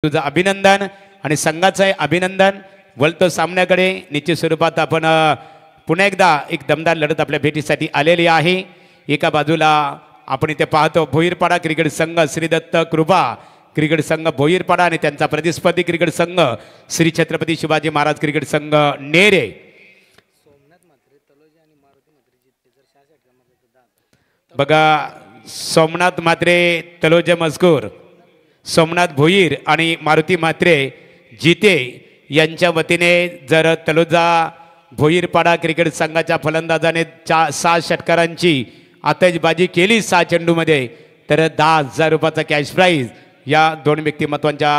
तुझं अभिनंदन आणि संघाचं आहे अभिनंदन. वळतो सामन्याकडे निश्चित स्वरूपात आपण पुन्हा एकदा एक दमदार लढत आपल्या भेटीसाठी आलेली आहे. एका बाजूला आपण इथे पाहतो भोईरपाडा क्रिकेट संघ श्रीदत्त कृपा क्रिकेट संघ भोईरपाडा आणि त्यांचा प्रतिस्पर्धी क्रिकेट संघ श्री छत्रपती शिवाजी महाराज क्रिकेट संघ नेरे. बघा सोमनाथ मात्रे तलोजा मजकूर, सोमनाथ भोईर आणि मारुती म्हात्रे जिते यांच्या वतीने जर तलोजा भोईरपाडा क्रिकेट संघाच्या फलंदाजाने 6 षटकारांची आतषबाजी केली 6 चेंडूमध्ये तर 10,000 रुपयाचा कॅश प्राईज या दोन व्यक्तिमत्वांच्या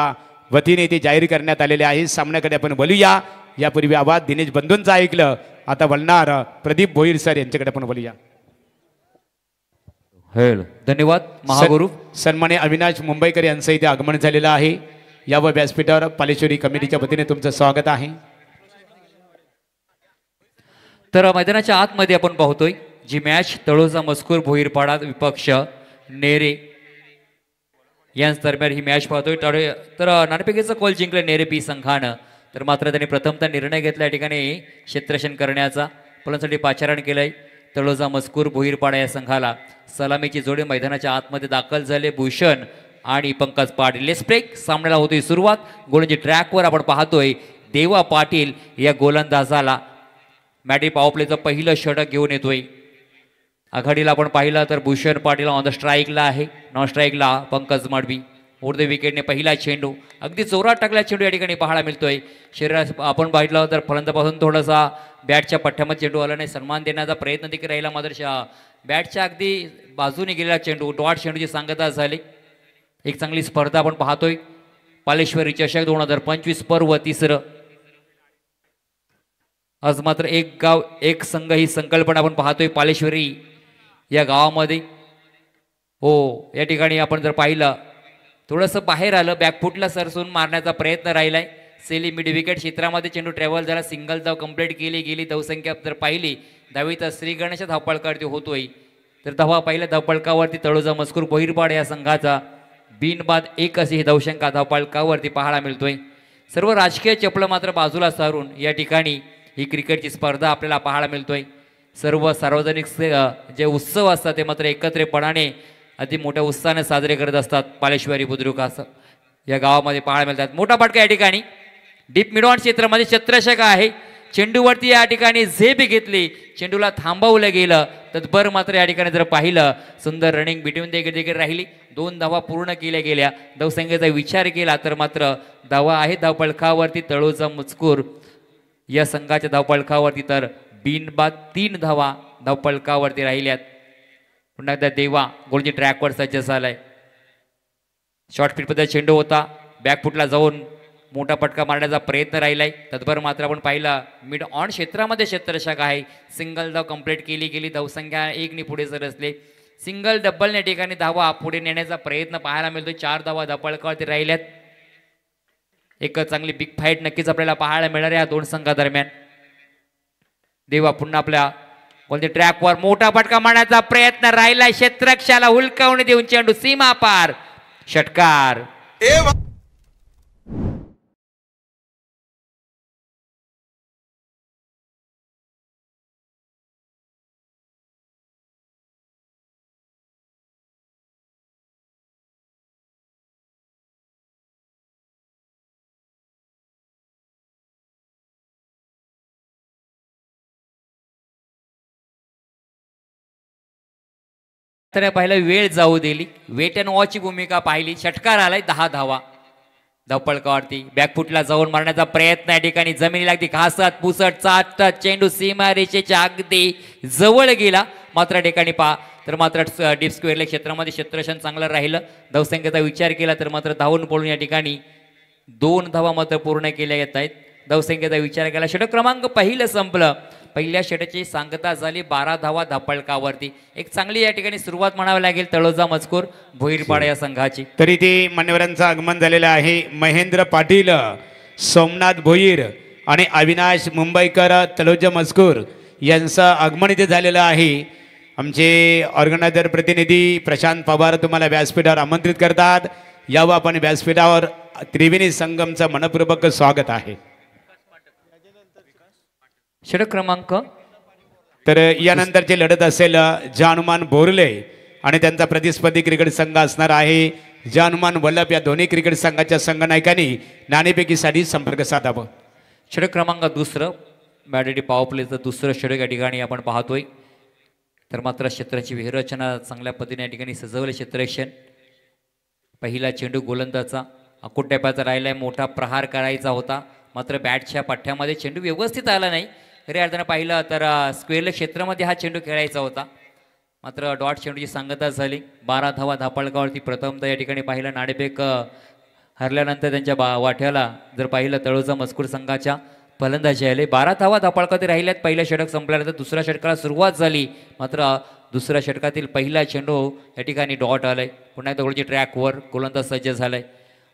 वतीने ते जाहीर करण्यात आलेले आहे. सामन्याकडे आपण बोलूया. यापूर्वी आवाज दिनेश बंधूंचा ऐकलं, आता बोलणार प्रदीप भोईर सर यांच्याकडे आपण बोलूया. धन्यवाद महागुरु. सन्मान्य अविनाश मुंबईकर यांचं इथे आगमन झालेलं आहे. या व व्यासपीठावर पालेश्वरी कमिटीच्या वतीने तुमचं स्वागत आहे. तर मैदानाच्या आतमध्ये आपण पाहतोय जी मॅच तळोजा मजकूर भोईरपाडा विपक्ष नेरे यांच्या दरम्यान ही मॅच पाहतोय. तर नाणेफेकीचा कॉल जिंकले नेरे पी संघानं. तर मात्र त्यांनी प्रथमतः निर्णय घेतला या ठिकाणी क्षेत्ररक्षण करण्याचा, फलंदाजीसाठी पाचारण केलंय तळोजा मजकूर भोईरपाडा या संघाला. सलामीची जोडी मैदानाच्या आतमध्ये दाखल झाले भूषण आणि पंकज पाटील. लेस ब्रेक सामन्याला होतोय सुरुवात. गोलंदाजी ट्रॅकवर आपण पाहतोय देवा पाटील या गोलंदाजाला मॅटी पॉवर प्लेचं पहिलं षटक घेऊन येतोय. आघाडीला आपण पाहिलं तर भूषण पाटील ऑन द स्ट्राईकला आहे, नॉन स्ट्राईकला पंकज मडवी. उर्ध्व विकेटने पहिला चेंडू अगदी जोरात टाकला चेंडू या ठिकाणी पाहायला मिळतोय. शरीरात आपण पाहिलं तर फलंदापासून थोडासा बॅटच्या पठ्ठ्यामध्ये चेंडू आला नाही, सन्मान देण्याचा प्रयत्न देखील राहिला, मात्र बॅटच्या अगदी बाजूने गेलेला चेंडू डॉट चेंडूची सांगता झाली. एक चांगली स्पर्धा आपण पाहतोय. पालेश्वरी चषक 2025 पर्व तिसरं. आज मात्र एक गाव एक संघ ही संकल्पना आपण पाहतोय पालेश्वरी या गावामध्ये. हो, या ठिकाणी आपण जर पाहिलं थोडंसं बाहेर आलं, बॅकफुटला सरसून मारण्याचा प्रयत्न राहिलाय. सेली मिड विकेट क्षेत्रामध्ये चेंडू ट्रॅव्हल झाला, सिंगल धाव कंप्लीट गेली. धावसंख्या जर पाहिली 10वी तर श्री गणेश धावपळकावरती होतोय. तर धावा पहिल्या धावपळकावरती तळोजा मजकूर भोईरपाडा या संघाचा बिनबाद 1 अशी ही धावसंख्या धावपळकावरती पाहायला मिळतोय. सर्व राजकीय चपलं मात्र बाजूला सारून या ठिकाणी ही क्रिकेटची स्पर्धा आपल्याला पाहायला मिळतोय. सर्व सार्वजनिक जे उत्सव असतात ते मात्र एकत्रितपणाने अति मोठ्या उत्साहाने साजरे करत असतात. पालेश्वरी बुद्रुक असं या गावामध्ये पाहायला मिळतात. मोठा फटका या ठिकाणी डीप मिडऑन क्षेत्रामध्ये क्षेत्ररक्षक आहे. चेंडूवरती या ठिकाणी झेप घेतली, चेंडूला थांबवलं गेलं. तत्पर मात्र या ठिकाणी जर पाहिलं सुंदर रनिंग बिटवीन देखील राहिली. 2 धावा पूर्ण केल्या गेल्या. धावसंख्येचा विचार केला तर मात्र धावा आहे धावपळकावरती तळोजा मजकूर या संघाच्या धावपळकावरती, तर बिनबाद 3 धावा धावपळकावरती राहिल्यात. पुन्हा एकदा देवा गोलची ट्रॅकवर सज्ज झालाय. शॉर्ट फीटमध्ये चेंडू होता, बॅकफुटला जाऊन मोठा फटका मारण्याचा प्रयत्न राहिलाय. तत्पर मात्र आपण पाहिलं मिड ऑन क्षेत्रामध्ये क्षेत्ररक्षक आहे. सिंगल धाव कंप्लीट गेली. धावसंख्या 1 ने पुढे सरसले. सिंगल डबलने ठिकाणी धावा पुढे नेण्याचा प्रयत्न पाहायला मिळतो. 4 धावा धावपळकावरती राहिल्यात. एक चांगली बिग फाईट नक्कीच आपल्याला पाहायला मिळणार या 2 संघादरम्यान. देवा पुन्हा आपल्या कोणत्या ट्रॅकवर मोठा फटका मारण्याचा प्रयत्न राहिला. क्षेत्ररक्षकाला हुलकावणी देऊन चेंडू सीमा पार, षटकार. तर पहिला वेळ जाऊ दिली, वेट अँड वॉचची भूमिका पाहिली. षटकार आलाय. 10 धावा धावपळकावरती. बॅकफुटला जाऊन मारण्याचा प्रयत्न या ठिकाणी जमिनीला अगदी घासत पुसट चाटत चेंडू सीमा रेषेच्या अगदी जवळ गेला. मात्र ठिकाणी तर मात्र डीप स्क्वेअरला क्षेत्रामध्ये क्षेत्ररक्षण चांगलं राहिलं. धावसंख्येचा विचार केला तर मात्र धावून पडून या ठिकाणी 2 धावा मात्र पूर्ण केल्या येत आहेत. धावसंख्येचा विचार केला. षटक क्रमांक पहिलं संपलं. पहिल्या षटकाची सांगता झाली 12 धावा धावपळकावरती. एक चांगली या ठिकाणी सुरुवात म्हणावी लागेल तळोजा मजकूर भोईरपाडा या संघाची. तरी ते मान्यवरांचं आगमन झालेलं आहे. महेंद्र पाटील, सोमनाथ भोईर आणि अविनाश मुंबईकर तळोजा मजकूर यांचं आगमन इथे झालेलं आहे. आमचे ऑर्गनायझर प्रतिनिधी प्रशांत पवार तुम्हाला व्यासपीठावर आमंत्रित करतात. यावं आपण व्यासपीठावर त्रिवेणी संगमचं मनपूर्वक स्वागत आहे. षटक क्रमांक तर यानंतरची लढत असेल जानुमान बोरले आणि त्यांचा प्रतिस्पर्धी क्रिकेट संघ असणार आहे जानुमान वल्लभ. या दोन्ही क्रिकेट संघाच्या संघनायकांनी नाणेफेकीसाठी संपर्क साधावा. षटक क्रमांक दुसरं बॅडेडी पॉवर प्लेचं दुसरं षटक या ठिकाणी आपण पाहतोय. तर मात्र क्षेत्राची विहरचना चांगल्या पद्धतीने या ठिकाणी सजवले क्षेत्ररक्षण. पहिला चेंडू गोलंदाजा अकोट टॅपाचा राहिलाय. मोठा प्रहार करायचा होता मात्र बॅटच्या पठ्ठ्यामध्ये चेंडू व्यवस्थित आला नाही. खऱ्या अर्थानं पाहिलं तर स्क्वेअरले क्षेत्रामध्ये हा चेंडू खेळायचा होता मात्र डॉट चेंडूची सांगता झाली. 12 धावा धापळकावरती प्रथमतः या ठिकाणी पाहिलं नाणेफेक हरल्यानंतर त्यांच्या वाट्याला जर पाहिलं तळोजा मजकूर संघाच्या फलंदाजी आले. 12 धावा धापळकावरती राहिल्यात. पहिल्या षटक संपल्यानंतर दुसऱ्या षटकाला सुरुवात झाली मात्र दुसऱ्या षटकातील पहिला चेंडू या ठिकाणी डॉट आलाय. पुन्हा एकदा गोलची ट्रॅकवर गोलंदाज सज्ज झालाय.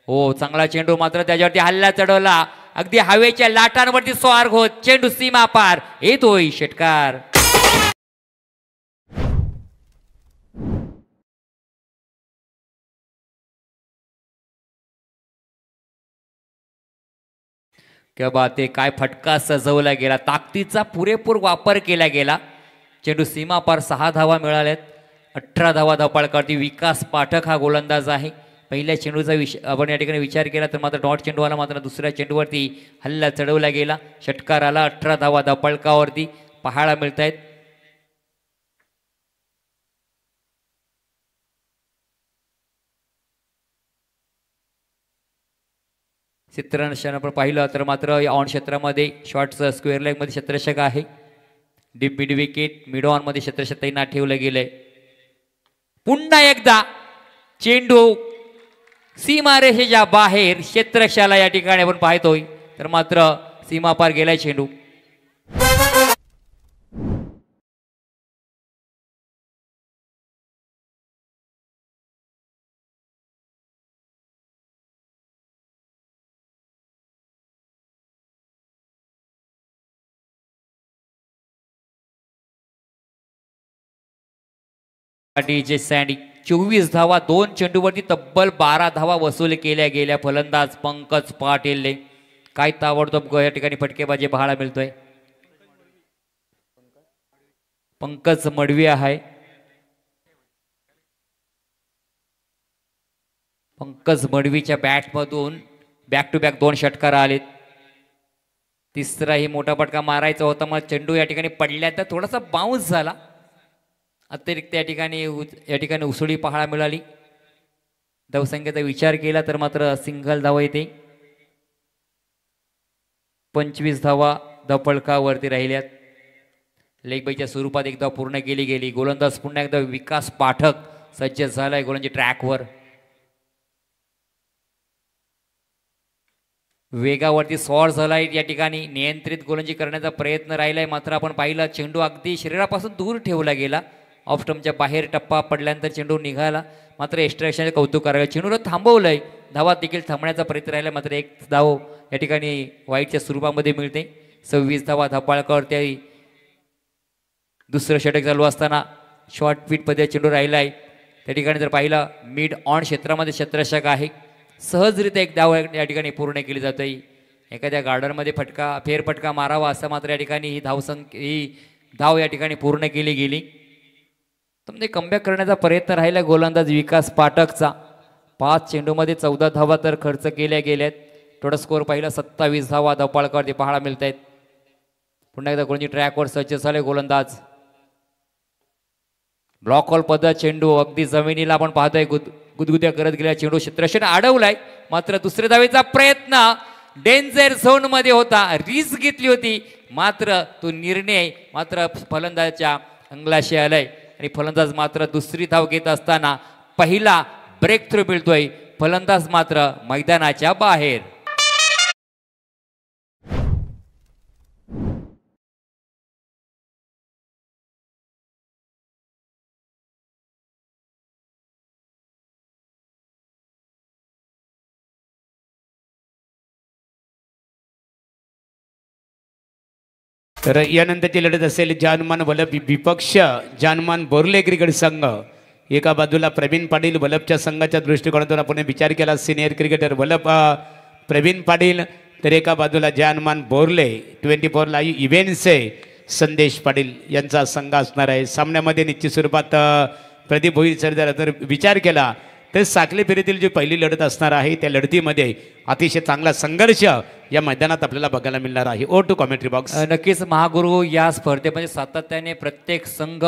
हो चांगला चेंडू मात्र त्याच्यावरती हल्ला चढवला. अगदी हवेच्या लाटांवरती स्वार होत चेंडू सीमा पार येतोय षटकार. क्या बात आहे. काय फटका सजवला गेला. ताकदीचा पुरेपूर वापर केला गेला. चेंडू सीमा पार 6 धावा मिळाल्यात. 18 धावा धापळकावरती विकास पाठक हा गोलंदाज आहे. पहिल्या चेंडूचा आपण या ठिकाणी विचार केला तर मात्र डॉट चेंडू आला मात्र दुसऱ्या चेंडूवरती हल्ला चढवला गेला. षटकार आला. 18 धावा धापळकावरती पाहायला मिळत आहेत. चित्ररक्षण आपण पाहिलं तर मात्र ऑन क्षेत्रामध्ये शॉर्ट स्क्वेअर लेग मध्ये क्षेत्ररक्षक आहे. Deep mid wicket mid on मध्ये क्षेत्ररक्षक तैनात ठेवलं गेलंय. पुन्हा एकदा चेंडू सीमारेषेच्या बाहेर क्षेत्ररक्षकाला या ठिकाणी आपण पाहतोय तर मात्र सीमापार गेलाय चेंडू. डीजे सँडी 24 धावा 2 चेंडूवरती तब्बल 12 धावा वसूल केल्या गेल्या. फलंदाज पंकज पाटील काय ताबडतोब या ठिकाणी फटकेबाजी पाहायला मिळतोय. पंकज मडवी आहे. पंकज मडवीच्या बॅटमधून बॅक टू बॅक 2 षटकार आलेत. तिसराही मोठा फटका मारायचा होता मग चेंडू या ठिकाणी पडल्यानंतर थोडासा बाउन्स झाला. अतिरिक्त या ठिकाणी उसळी पाहायला मिळाली. धावसंख्येचा विचार केला तर मात्र सिंगल धावा येते. 25 धावा धापळकावरती राहिल्यात. लेग बायच्या स्वरूपात एकदा पूर्ण केली गेली. गोलंदाज पुन्हा एकदा विकास पाठक सज्ज झालाय गोलंदाजी ट्रॅकवर. वेगावरती स्वार झालाय. या ठिकाणी नियंत्रित गोलंदाजी करण्याचा प्रयत्न राहिलाय मात्र आपण पाहिलं चेंडू अगदी शरीरापासून दूर ठेवला गेला. ऑफ स्टंपच्या बाहेर टप्पा पडल्यानंतर चेंडू निघाला मात्र एक्स्ट्रा कौतुक करावे. चेंडूला थांबवलंय. धावा देखील थांबण्याचा प्रयत्न राहिला मात्र 1 धाव या ठिकाणी वाईटच्या स्वरूपामध्ये मिळते. 26 धावा धापळकावर त्या दुसरं षटक चालू असताना शॉर्ट फीटमध्ये चेंडू राहिलाय. त्या ठिकाणी जर पाहिलं मिड ऑन क्षेत्रामध्ये क्षेत्ररक्षक आहे. सहजरित्या 1 धाव या ठिकाणी पूर्ण केली जाते. एखाद्या गार्डनमध्ये फेरफटका मारावा असं मात्र या ठिकाणी ही धाव या ठिकाणी पूर्ण केली गेली. म्हणजे कमबॅक करण्याचा प्रयत्न राहिला गोलंदाज विकास पाठकचा. 5 चेंडूमध्ये 14 धावा तर खर्च केल्या गेल्यात. टोटल स्कोअर पाहिला 27 धावा धापळकावरती पाहायला मिळत आहेत. पुन्हा एकदा गोलंदाजी ट्रॅकवर सज्ज झाले गोलंदाज. ब्लॉक हॉल पद्धत चेंडू अगदी जमिनीला आपण पाहतोय गुदगुद्या करत गेल्या. चेंडू क्षेत्ररक्षण अडवलाय मात्र दुसऱ्या धावेचा प्रयत्न डेंजर झोन मध्ये होता. रिस्क घेतली होती मात्र तो निर्णय मात्र फलंदाजाच्या अंगलाशी आलाय आणि फलंदाज मात्र दुसरी धाव घेत असताना पहिला ब्रेक थ्रू मिळतोय. फलंदाज मात्र मैदानाच्या बाहेर. तर यानंतरची लढत असेल जानुमान वल्लभ विपक्ष जानुमान बोर्ले क्रिकेट संघ एका बाजूला प्रवीण पाटील वलभच्या संघाच्या दृष्टिकोनातून आपण विचार केला सिनियर क्रिकेटर वलभ प्रवीण पाटील, तर एका बाजूला जानमान बोरले 24 लाईव्ह इव्हेंट्सचे संदेश पाटील यांचा संघ असणार आहे. सामन्यामध्ये निश्चित स्वरूपात प्रदीप भोईर सर जर विचार केला तर साखली फेरीतील जी पहिली लढत असणार आहे त्या लढतीमध्ये अतिशय चांगला संघर्ष या मैदानात आपल्याला बघायला मिळणार आहे. Over to commentary box. नक्कीच महागुरु या स्पर्धेमध्ये सातत्याने प्रत्येक संघ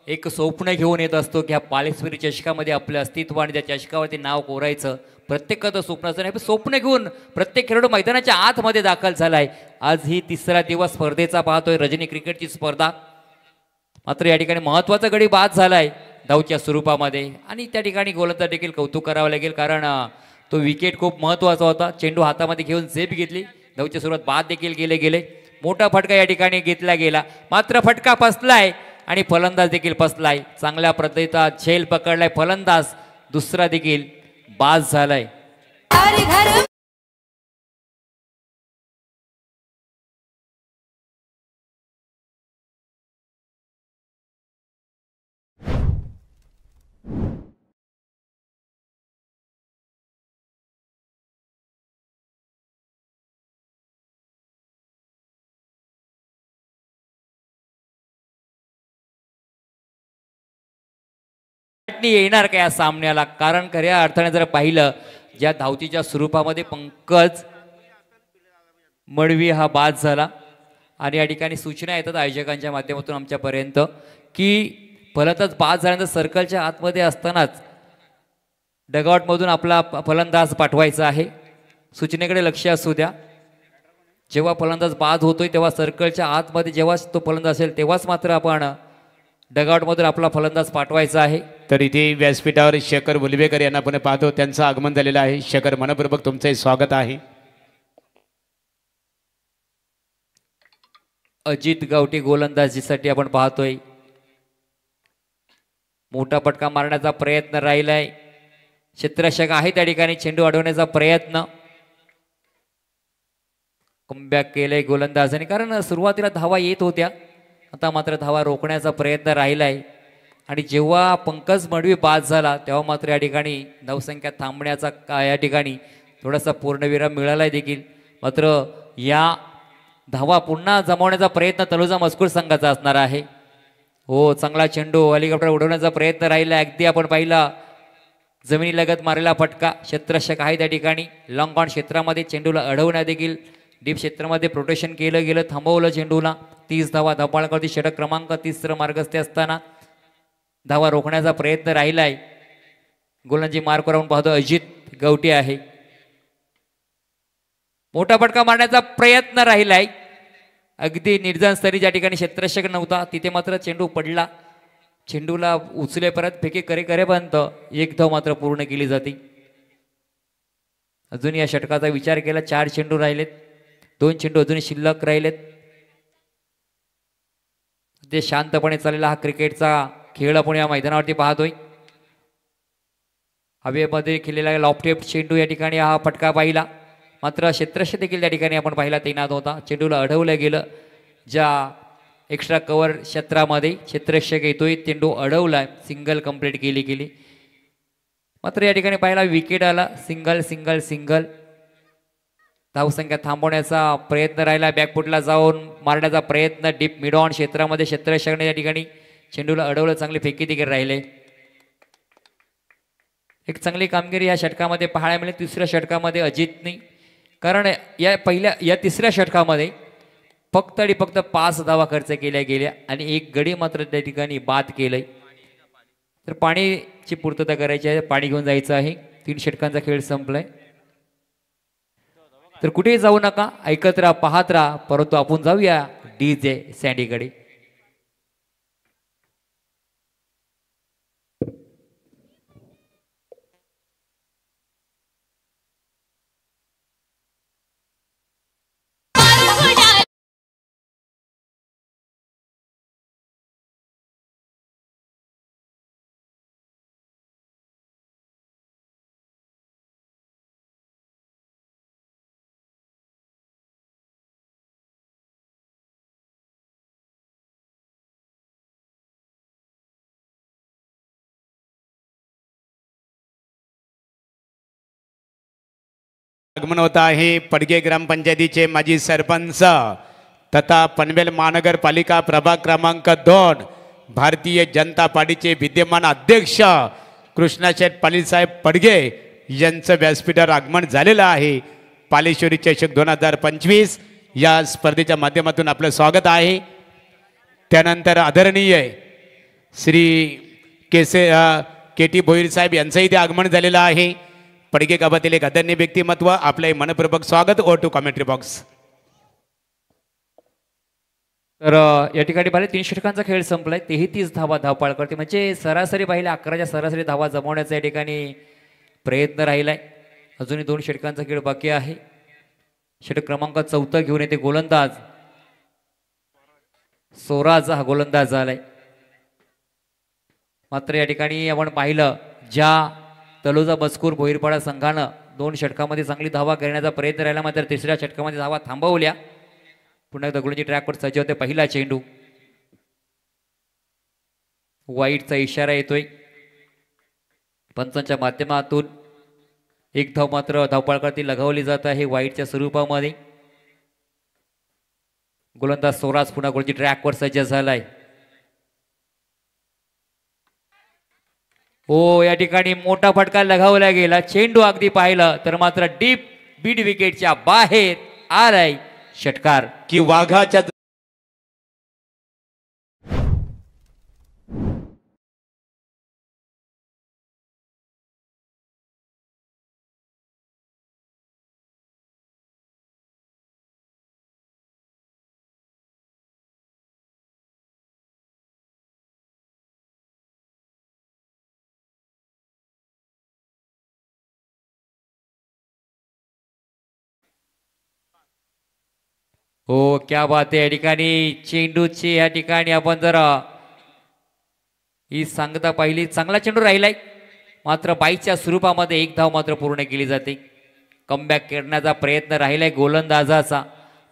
एक स्वप्न घेऊन येत असतो की ह्या पालेश्वरी चषकामध्ये आपलं अस्तित्व आणि त्या चषकावरती नाव कोरायचं. प्रत्येकाचं स्वप्नाचं नाही, पण स्वप्न घेऊन प्रत्येक खेळाडू मैदानाच्या आतमध्ये दाखल झालाय. आज ही तिसरा दिवस स्पर्धेचा पाहतोय, रजनी क्रिकेटची स्पर्धा. मात्र या ठिकाणी महत्त्वाचा गडी बाद झालाय धावच्या स्वरूपामध्ये आणि त्या ठिकाणी गोलंदाज देखील कौतुक करावं लागेल, कारण तो विकेट खूप महत्त्वाचा होता. चेंडू हातामध्ये घेऊन झेप घेतली, धावच्या सुरुवात बाद देखील गेले. मोठा फटका या ठिकाणी घेतला गेला, मात्र फटका फसलाय आणि फलंदाज देखील फसलाय. चांगल्या पद्धतीचा झेल पकडलाय फलंदाज, दुसरा देखील बाद झालाय. येणार का या सामन्याला, कारण खऱ्या अर्थाने जर पाहिलं ज्या धावतीच्या स्वरूपामध्ये पंकज मडवी हा बाद झाला आणि या ठिकाणी सूचना येतात आयोजकांच्या माध्यमातून आमच्यापर्यंत की फलंदाज बाद झाल्यानंतर सर्कलच्या आतमध्ये असतानाच डगआउटमधून आपला फलंदाज पाठवायचा आहे. सूचनेकडे लक्ष असू द्या. जेव्हा फलंदाज बाद होतोय तेव्हा सर्कलच्या आतमध्ये जेव्हा तो फलंदाज असेल तेव्हाच मात्र आपण डगआउटमधून आपला फलंदाज पाठवायचा आहे. तर इथे व्यासपीठावर शेखर वुलवेकर यांना आपण पाहतो, त्यांचं आगमन झालेलं आहे. शेखर, मनपूर्वक तुमचे स्वागत आहे. अजित गावठी गोलंदाजीसाठी आपण पाहतोय. मोठा फटका मारण्याचा प्रयत्न राहिलाय, क्षेत्ररक्षक आहे त्या ठिकाणी, चेंडू अडवण्याचा प्रयत्न. कमबॅक केलंय गोलंदाजाने, कारण सुरुवातीला धावा येत होत्या, आता मात्र धावा रोखण्याचा प्रयत्न राहिलाय. आणि जेव्हा पंकज मडवी बाद झाला तेव्हा मात्र या ठिकाणी धावसंख्या थांबण्याचा या ठिकाणी थोडासा पूर्णविराम मिळालाय देखील. मात्र या धावा पुन्हा जमवण्याचा प्रयत्न तलोजा मजकूर संघाचा असणार आहे. हो, चांगला चेंडू हेलिकॉप्टर उडवण्याचा प्रयत्न राहिला. अगदी आपण पाहिला जमिनीलगत मारलेला फटका. क्षेत्ररक्षक आहे त्या ठिकाणी, लॉंग ऑन क्षेत्रामध्ये चेंडूला अडवण्यात देखील डीप क्षेत्रामध्ये प्रोटेक्शन केलं गेलं, थांबवलं चेंडूला. 30 धावा धपाळकरती षटक क्रमांक 30 मार्गस्थे असताना धावा रोखण्याचा प्रयत्न राहिलाय. गोलंदाजी मार्क करून पाहतो अजित गवटी आहे. मोठा फटका मारण्याचा प्रयत्न राहिलाय, अगदी निर्जन स्तरी ज्या ठिकाणी क्षेत्ररक्षक नव्हता तिथे मात्र चेंडू पडला. चेंडूला उचले परत फेकी करेपर्यंत एक धाव मात्र पूर्ण केली जाते. अजून या षटकाचा विचार केला 4 चेंडू राहिलेत, 2 चेंडू अजून शिल्लक राहिलेत. ते शांतपणे चाललेला हा क्रिकेटचा खेळ आपण या मैदानावरती पाहतोय. हवेमध्ये खेळलेला लॉफ्टेप चेंडू या ठिकाणी हा फटका पाहिला, मात्र क्षेत्ररक्षक देखील त्या ठिकाणी आपण पाहिला तैनात होता. चेंडूला अडवलं गेलं, ज्या एक्स्ट्रा कव्हर क्षेत्रामध्ये क्षेत्ररक्षक येतोय, चेंडू अडवला, सिंगल कंप्लीट केली. मात्र या ठिकाणी पाहिला विकेट आला. सिंगल धावसंख्या थांबवण्याचा प्रयत्न राहिला. बॅकफुटला जाऊन मारण्याचा प्रयत्न डीप मिड ऑन क्षेत्रामध्ये क्षेत्ररक्षकाने या ठिकाणी चेंडूला अडवलं. चांगली फेकी देखील राहिले. एक चांगली कामगिरी या षटकामध्ये पाहायला मिळेल. तिसऱ्या षटकामध्ये अजितनी, कारण या तिसऱ्या षटकामध्ये फक्त 5 धावा खर्च केल्या गेल्या आणि एक गडी मात्र त्या ठिकाणी बाद केलंय. तर पाणीची पूर्तता करायची आहे, पाणी घेऊन जायचं आहे. 3 षटकांचा खेळ संपलाय. तर कुठेही जाऊ नका, ऐकत राहा, पाहत राहा. परंतु आपण जाऊया DJ सँडीकडे. आगमन होत आहे पडगे ग्रामपंचायतीचे माजी सरपंच तथा पनवेल महानगरपालिका प्रभाग क्रमांक 2 भारतीय जनता पार्टीचे विद्यमान अध्यक्ष कृष्णाशेठ पाटील साहेब पडगे यांचं व्यासपीठावर आगमन झालेलं आहे। पालेश्वरी चषक 2025 या स्पर्धेच्या माध्यमातून आपलं स्वागत आहे। त्यानंतर आदरणीय श्री के टी भोईर साहेब यांचंही ते आगमन झालेलं आहे। पडगे गावातील एक आदरणीय व्यक्तिमत्व आपले मनपूर्वक स्वागत। Over to commentary box. तर या ठिकाणी पाहिले 3 षटकांचा खेळ संपलाय। 33 धावा धावपाळ करते म्हणजे सरासरी पाहिले 11च्या सरासरी धावा जमवण्याचा या ठिकाणी प्रयत्न राहिलाय। अजूनही 2 षटकांचा खेळ बाकी आहे। षटक क्रमांक 4 घेऊन येते गोलंदाज स्वराज हा गोलंदाज झालाय। मात्र या ठिकाणी आपण पाहिलं ज्या तलोजा मजकूर भोईरपाडा संघानं 2 षटकामध्ये चांगली धावा करण्याचा प्रयत्न राहिला मात्र तिसऱ्या षटकामध्ये धावा थांबवल्या। पुन्हा दगडूंची ट्रॅकवर सज्ज होते पहिला चेंडू वाईटचा इशारा येतोय पंचांच्या माध्यमातून। एक धाव मात्र धावपळावरती लगावली जात आहे वाईटच्या स्वरूपामध्ये। गोलंदाज स्वराज पुन्हा गोलची ट्रॅकवर सज्ज झालाय। हो या ठिकाणी मोठा फटका लगावला गेला। चेंडू अगदी पाहिलं तर मात्र डीप बीड विकेटच्या बाहेर आलाय। षटकार की वाघाच्या हो क्या बात आहे। या ठिकाणी चेंडूची या ठिकाणी आपण जर ही सांगता पाहिली चांगला चेंडू राहिलाय मात्र बाईच्या स्वरूपामध्ये एक धाव मात्र पूर्ण केली जाते। कमबॅक करण्याचा प्रयत्न राहिलाय गोलंदाजाचा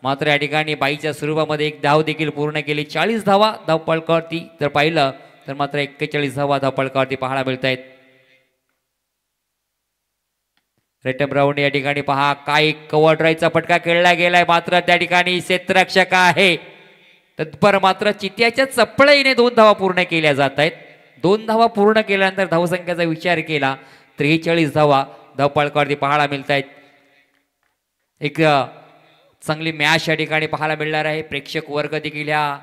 मात्र या ठिकाणी बाईच्या स्वरूपामध्ये एक धाव देखील पूर्ण केली। 40 धावा धावपळकावरती जर पाहिलं तर मात्र 41 धावा धावपळकावरती पाहायला मिळत आहेत। रेटम राऊंड या ठिकाणी पहा काय कव्हर ड्राईव्हचा फटका खेळला गेलाय मात्र त्या ठिकाणी क्षेत्ररक्षक आहे तत्पर मात्र चित्याच्या चपळीने 2 धावा पूर्ण केल्या जात आहेत। 2 धावा पूर्ण केल्यानंतर धावसंख्येचा विचार केला 43 धावा धावपळकावरती पाहायला मिळत आहेत। एक चांगली मॅच या ठिकाणी पाहायला मिळणार आहे। प्रेक्षक वर्ग देखील ह्या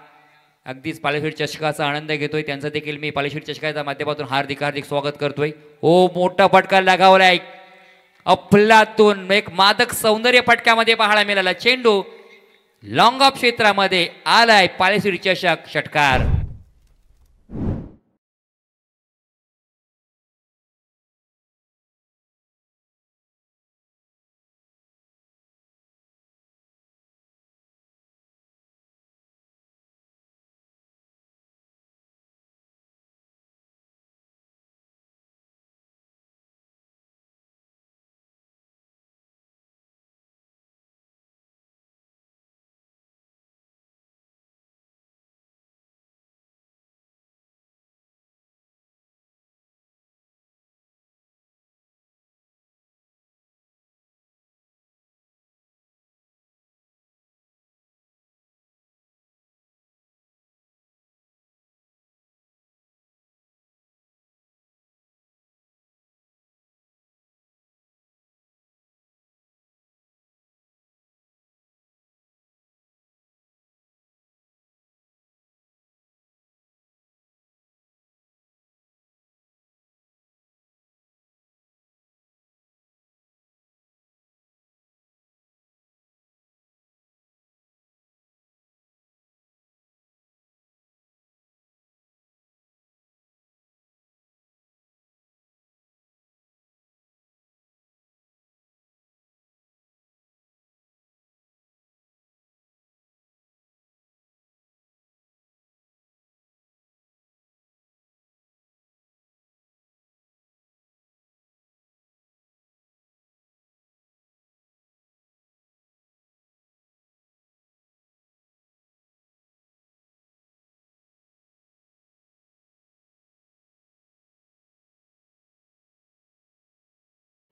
अगदीच पालेश्वरी चषकाचा आनंद घेतोय त्यांचं देखील मी पालेश्वरी चषकाच्या माध्यमातून हार्दिक हार्दिक स्वागत करतोय। ओ मोठा फटका लगावलाय अफलातून एक मादक सौंदर्य फटक्यामध्ये पाहायला मिळाला। चेंडू लॉंग ऑफ क्षेत्रामध्ये आलाय पालेश्वरी चषक षटकार।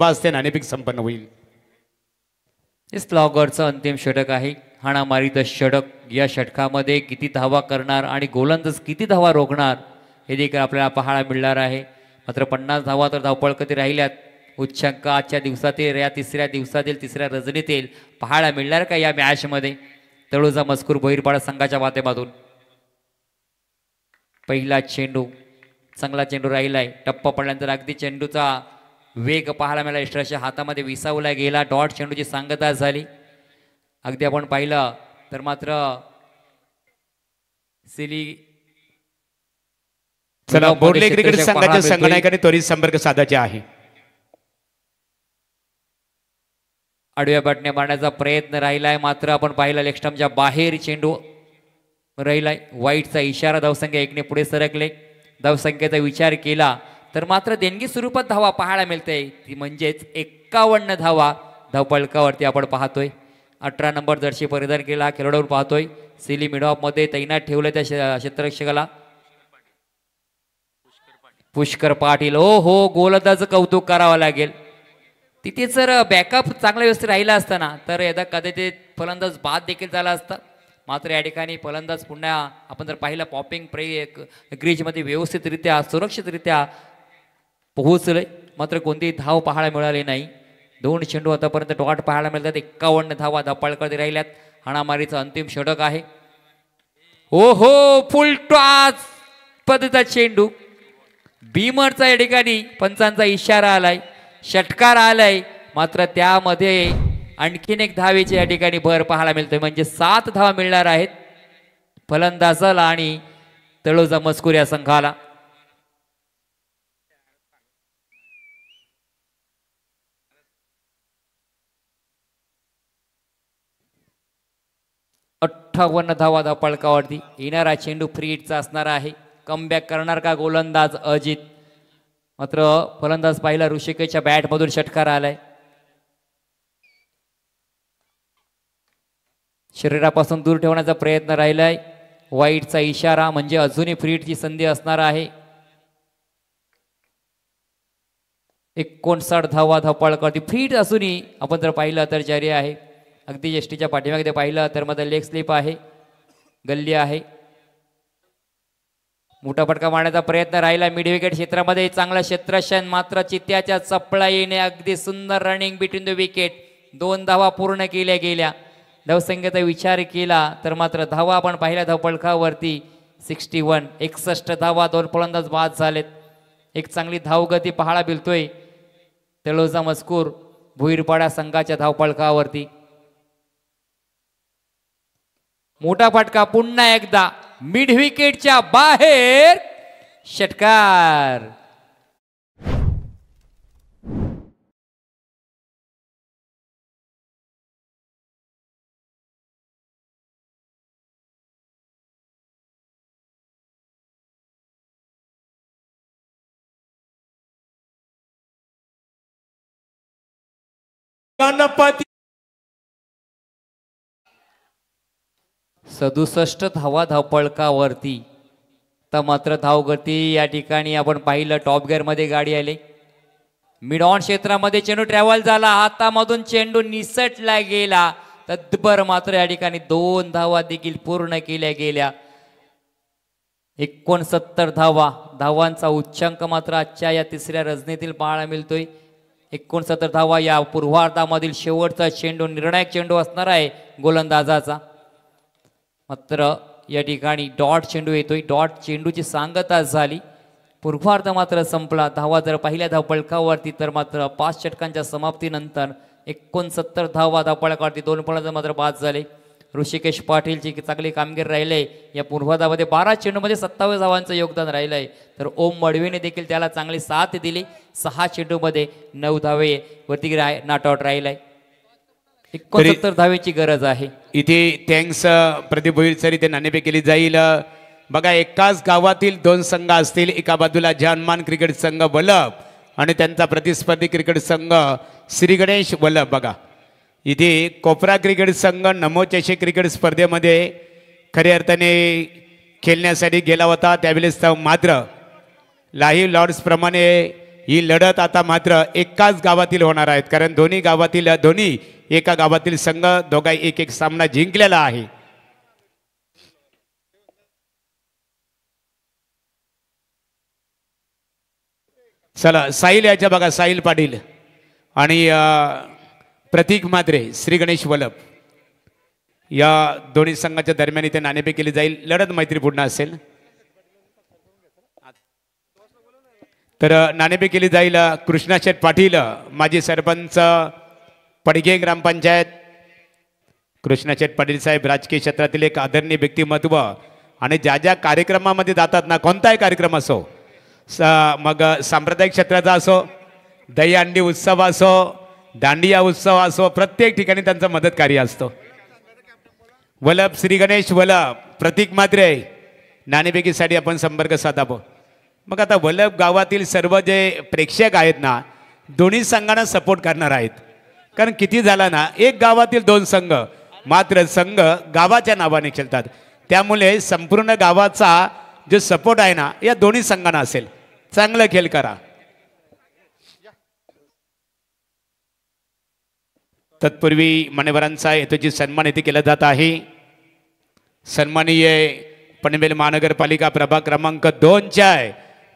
वाजते नाणेफेक संपन्न होईल। स्लॉगरचं अंतिम षटक आहे. हाणामारीचं षटक. या षटकामध्ये किती धावा करणार आणि गोलंदाज किती धावा रोखणार हे देखील आपल्याला पाहायला मिळणार आहे. मात्र 50 धावा तर धावपळ कधी राहिल्यात. उच्चांक आजच्या दिवसातील या तिसऱ्या दिवसातील तिसऱ्या रजनीतील पाहायला मिळणार का या मॅचमध्ये. तळोजा मजकूर भोईरपाडा संघाच्या माध्यमातून पहिला चेंडू चांगला चेंडू राहिलाय. टप्पा पडल्यानंतर अगदी चेंडूचा वेग पाहायला मिळाला. यष्टीराजच्या हातामध्ये विसावला गेला. डॉट चेंडूची सांगता झाली. अगदी आपण पाहिलं तर मात्र सिली चला बोर्ले क्रिकेट संघाच्या संघनायकाने त्वरित संपर्क साधायचे आहे. आडव्या बॅटने मारण्याचा प्रयत्न राहिलाय. मात्र आपण पाहिलं लेगस्टम्पच्या बाहेर चेंडू राहिलाय. वाईटचा इशारा. धावसंख्या 1 ने पुढे सरकले. धावसंख्येचा विचार केला तर मात्र देणगी स्वरूपात धावा पाहायला मिळते. ती म्हणजेच 51 धावा धावपळकावरती आपण पाहतोय. 18 नंबर जर्सी परिधान केला खेळाडूवर पाहतोय. सिली मिडऑफ मध्ये तैनात ठेवलं त्या क्षेत्ररक्षकाला. पुष्कर पाटील. ओ हो गोलंदाजाचं कौतुक करावं लागेल. तिथे जर बॅकअप चांगला व्यवस्थित राहिला असताना तर यदा कदाचित फलंदाज बाद देखील झाला असता. मात्र या ठिकाणी फलंदाज पुन्हा आपण जर पाहिलं पॉपिंग ग्रीजमध्ये व्यवस्थितरित्या सुरक्षितरित्या पोहोचले. मात्र कोणतीही धाव पाहायला मिळाली नाही. 2 चेंडू आतापर्यंत डॉट पाहायला मिळतात. 51 धावा धावपळकडे राहिल्यात. हाणामारीचा अंतिम षटक आहे. ओ हो फुल टॉस पद्धतीचा चेंडू. बीमरचा या ठिकाणी पंचांचा इशारा आलाय. षटकार आलाय. मात्र त्यामध्ये आणखीन एक धावेची या ठिकाणी भर पाहायला मिळतोय. म्हणजे 7 धावा मिळणार आहेत फलंदाजाला आणि तळोजा मजकूर या संघाला. अठ्ठावन्न धावा धावपळकावरती. येणारा चेंडू फ्री हिटचा असणार आहे. कमबॅक करणार का गोलंदाज अजित. मात्र फलंदाज पाहिला ऋषिकेशच्या बॅटमधून षटकार आलाय. शरीरापासून दूर ठेवण्याचा प्रयत्न राहिलाय. वाईटचा इशारा म्हणजे अजूनही फ्री हिटची संधी असणार आहे. 59 धावा धावपळकावरती. फ्री हिट असूनही आपण जर पाहिलं तर जारी आहे. अगदी यष्टीच्या पाठीमागे पाहिलं तर मध्ये लेग स्लिप आहे. गल्ली आहे. मोठा फटका मारण्याचा प्रयत्न राहिला. मिड विकेट क्षेत्रामध्ये चांगला क्षेत्ररक्षण. मात्र चित्त्याच्या चपळा येणे. अगदी सुंदर रनिंग बिटवीन द विकेट. 2 धावा पूर्ण केल्या गेल्या. धावसंख्येचा विचार केला तर मात्र धावा आपण पाहिल्या धावपळकावरती 61. 61 धावा. 2 फलंदाज बाद झालेत. एक चांगली धावगती पाहायला मिळतोय तळोजा मजकूर भुईरपाडा संघाच्या धावपळकावरती. मोठा फटका पुन्हा एकदा मिड विकेटच्या बाहेर. षटकार. गणपती 67 धावा धावपळकावरती. तर मात्र धावगती या ठिकाणी आपण पाहिलं टॉप गिअर मध्ये गाडी आली. मिड ऑन क्षेत्रामध्ये चेंडू ट्रॅव्हल झाला. हातामधून चेंडू निसटला गेला. तद्भर मात्र या ठिकाणी 2 धावा देखील पूर्ण केल्या गेल्या. 69 धावा. धावांचा उच्चांक मात्र आजच्या या तिसऱ्या रजनीतील पाहायला मिळतोय. 69 धावा. या पूर्वार्धामधील शेवटचा चेंडू निर्णायक चेंडू असणार आहे गोलंदाजाचा. मात्र या ठिकाणी डॉट चेंडू येतोय. डॉट चेंडूची सांगता झाली. पूर्वार्ध मात्र संपला. धावा जर पहिल्या धावपळकावरती तर मात्र 5 षटकांच्या समाप्तीनंतर 69 धावा धावपळकावरती. 2 फलंदाज मात्र बाद झाले. ऋषिकेश पाटीलची चांगली कामगिरी राहिली. या पूर्वार्धामध्ये 12 चेंडूमध्ये 27 धावांचं योगदान राहिलंय. तर ओम मडवीने देखील त्याला चांगली साथ दिली. 6 चेंडूमध्ये 9 धावे वरती नॉट आउट राहिलाय. 69 धावेची गरज आहे. इथे थँक्स प्रदीप भोईर सर इथे नाणेफेक केली जाईल. बघा एकाच गावातील 2 संघ असतील. एका बाजूला जानमान क्रिकेट संघ वल्लभ आणि त्यांचा प्रतिस्पर्धी क्रिकेट संघ श्री गणेश वल्लभ. बघा इथे कोपरा क्रिकेट संघ नमो चषक क्रिकेट स्पर्धेमध्ये खऱ्या अर्थाने खेळण्यासाठी गेला होता. त्यावेळेस मात्र लाईव्ह लॉर्ड्स प्रमाणे ही लढत आता मात्र एकाच गावातील होणार आहेत, कारण दोन्ही एका गावातील संघ दोघा एक एक सामना जिंकलेला आहे. चला साहिल याच्या बघा, साहिल पाटील आणि प्रतीक मात्रे, श्री गणेश वल्लभ या दोन्ही संघाच्या दरम्यान इथे नाणेफेक केली जाईल. लढत मैत्रीपूर्ण असेल. तर नाणेफेक केली जाईल. कृष्णाशेठ पाटील माजी सरपंच पडगे ग्रामपंचायत. कृष्णाशेठ पाटील साहेब राजकीय क्षेत्रातील एक आदरणीय व्यक्तिमत्व आणि ज्या ज्या कार्यक्रमामध्ये जातात ना, कोणताही कार्यक्रम असो, मग सांप्रदायिक क्षेत्राचा असो, दहीहंडी उत्सव असो, दांडिया उत्सव असो, प्रत्येक ठिकाणी त्यांचं मदतकार्य असतं. वल्लभ, श्री गणेश वल्लभ, प्रतीक मात्रे नाणेफेकीसाठी आपण संपर्क साधावं. मग आता वल्लभ गावातील सर्व जे प्रेक्षक आहेत ना, दोन्ही संघांना सपोर्ट करणार आहेत. कारण किती झाला ना, एक गावातील दोन संघ, मात्र संघ गावाच्या नावाने खेळतात. त्यामुळे संपूर्ण गावाचा जो सपोर्ट आहे ना, या दोन्ही संघांना असेल. चांगलं खेळ करा. तत्पूर्वी मान्यवरांचा हेतूची सन्मान येथे केला जात आहे. सन्माननीय पनवेल महानगरपालिका प्रभाग क्रमांक 2च्या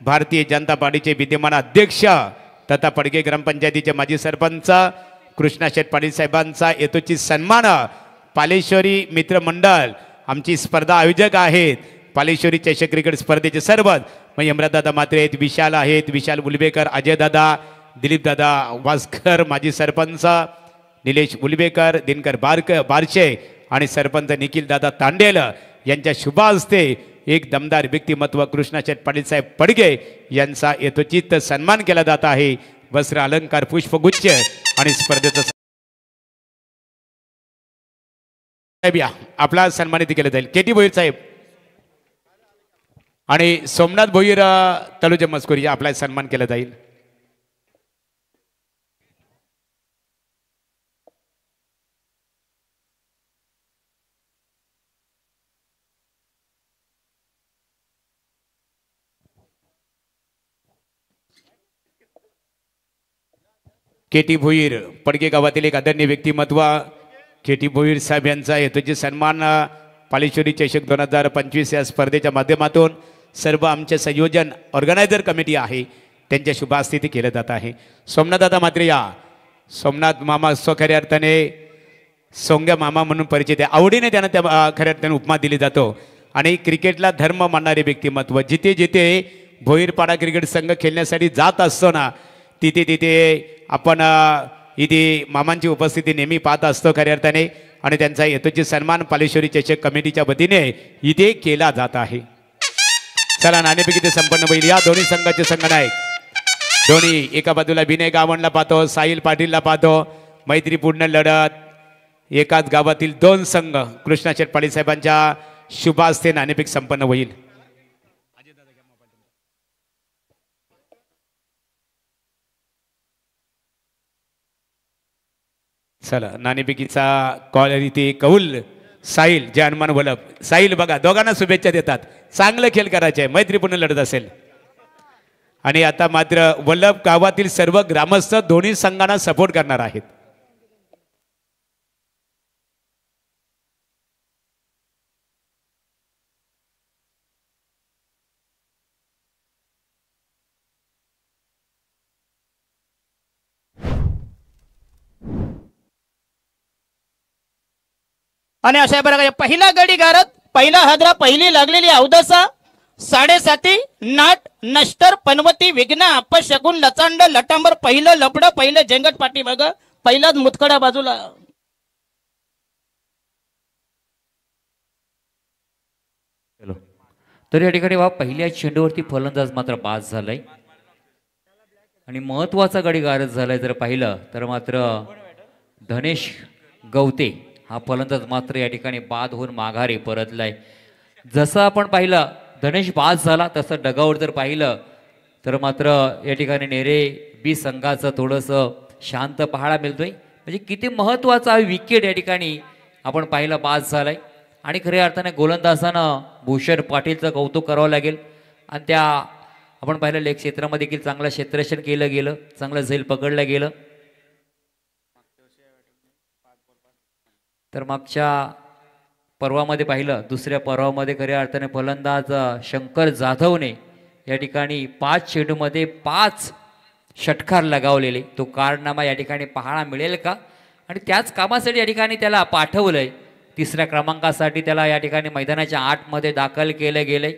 भारतीय जनता पार्टीचे विद्यमान अध्यक्ष तथा पडगे ग्रामपंचायतीचे माजी सरपंच कृष्णाशेठ पाटील साहेबांचा हेतूची सन्मान पालेश्वरी मित्रमंडळ आमची स्पर्धा आयोजक आहेत. पालेश्वरी चषक क्रिकेट स्पर्धेचे सर्वच मग यमराजदादा मात्रे आहेत, विशाल आहेत, विशाल उलबेकर, अजयदादा, दिलीपदादा वास्कर, माजी सरपंच निलेश उलबेकर, दिनकर बारशे आणि सरपंच निखिलदादा तांडेल यांच्या शुभ हस्ते एक दमदार व्यक्तिमत्व कृष्णाशेठ पाटील साहेब पडगे यांचा यथोचित सन्मान केला जात आहे. वस्त्र अलंकार, पुष्पगुच्छ आणि स्पर्धेचा साहेब या आपला सन्मानित केला जाईल. केटी भोईर साहेब आणि सोमनाथ भोईर तलुजा मस्कोरी या आपला सन्मान केला जाईल. केटी भोईर पडगे गावातील एक आदरणीय व्यक्तिमत्व केटी भोईर साहेब यांचा हेतूचे सन्मान पालेश्वरी चषक 2025 या स्पर्धेच्या माध्यमातून सर्व आमचे संयोजन ऑर्गनायझर कमिटी आहे त्यांच्या शुभ हस्ते केलं जात आहे. सोमनाथदादा मात्रे या सोमनाथ मामा खऱ्या अर्थाने सोंग्या मामा म्हणून परिचित आहे. आवडीने त्यांना त्या खऱ्या अर्थाने उपमा दिली जातो आणि क्रिकेटला धर्म मानणारे व्यक्तिमत्व. जिथे जिथे भोईरपाडा क्रिकेट संघ खेळण्यासाठी जात असतो ना, तिथे तिथे आपण इथे मामांची उपस्थिती नेहमी पाहत असतो खऱ्या अर्थाने आणि त्यांचा हेतूचे सन्मान पालेश्वरी चषक कमिटीच्या वतीने इथे केला जात आहे. चला नाणेफेक इथे संपन्न होईल. या दोन्ही संघाचे संघनायक दोन्ही एका बाजूला विनय गावणला पाहतो, साहिल पाटीलला पाहतो. मैत्रीपूर्ण लढत एकाच गावातील दोन संघ कृष्णाशेठ पाटील साहेबांच्या शुभ हस्ते नाणेफेक संपन्न होईल. चला नाणेफेकीचा कॉल इथे कौल साहिल जे हनुमान वल्लभ. साहिल बघा दोघांना शुभेच्छा देतात. चांगलं खेळ करायचे, मैत्रीपूर्ण लढत असेल. आणि आता मात्र वल्लभ गावातील सर्व ग्रामस्थ दोन्ही संघांना सपोर्ट करणार आहेत. आणि अशा बरं पहिला गडी गारत, पहिला हादरा, पहिली लागलेली अवदसा, 7.5 नाट नष्टर पनवती विघ्न अपशगुन लचांड लटांबर, पहिलं लपड, पहिलं जेंगट पाठी बघ, पहिलाच मुतखडा बाजूला. तर या ठिकाणी पहिल्या चेंडूवरती फलंदाज मात्र बाद झालाय आणि महत्वाचा गडी गारद झालाय. जर पाहिलं तर मात्र धनेश गवते हा फलंदाज मात्र या ठिकाणी बाद होऊन माघारी परतलाय. जसं आपण पाहिलं धनेश बाद झाला तसं डगावर जर पाहिलं तर मात्र या ठिकाणी नेरे बी संघाचं थोडंसं शांत पाहायला मिळतोय. म्हणजे किती महत्वाचा विकेट या ठिकाणी आपण पाहिलं बाद झालाय. आणि खऱ्या अर्थाने गोलंदाजानं भूषण पाटीलचं कौतुक करावं लागेल आणि त्या आपण पाहिलं लेग क्षेत्रामध्ये देखील चांगलं क्षेत्ररक्षण केलं गेलं, चांगलं झेल पकडलं गेलं. तर मागच्या पर्वामध्ये पाहिलं, दुसऱ्या पर्वामध्ये खऱ्या अर्थाने फलंदाज शंकर जाधवने या ठिकाणी 5 चेंडूमध्ये 5 षटकार लगावलेले. तो कारनामा या ठिकाणी पाहायला मिळेल का? आणि त्याच कामासाठी या ठिकाणी त्याला पाठवलंय. 3ऱ्या क्रमांकासाठी त्याला या ठिकाणी मैदानाच्या 8 मध्ये दाखल केलं गेलंय.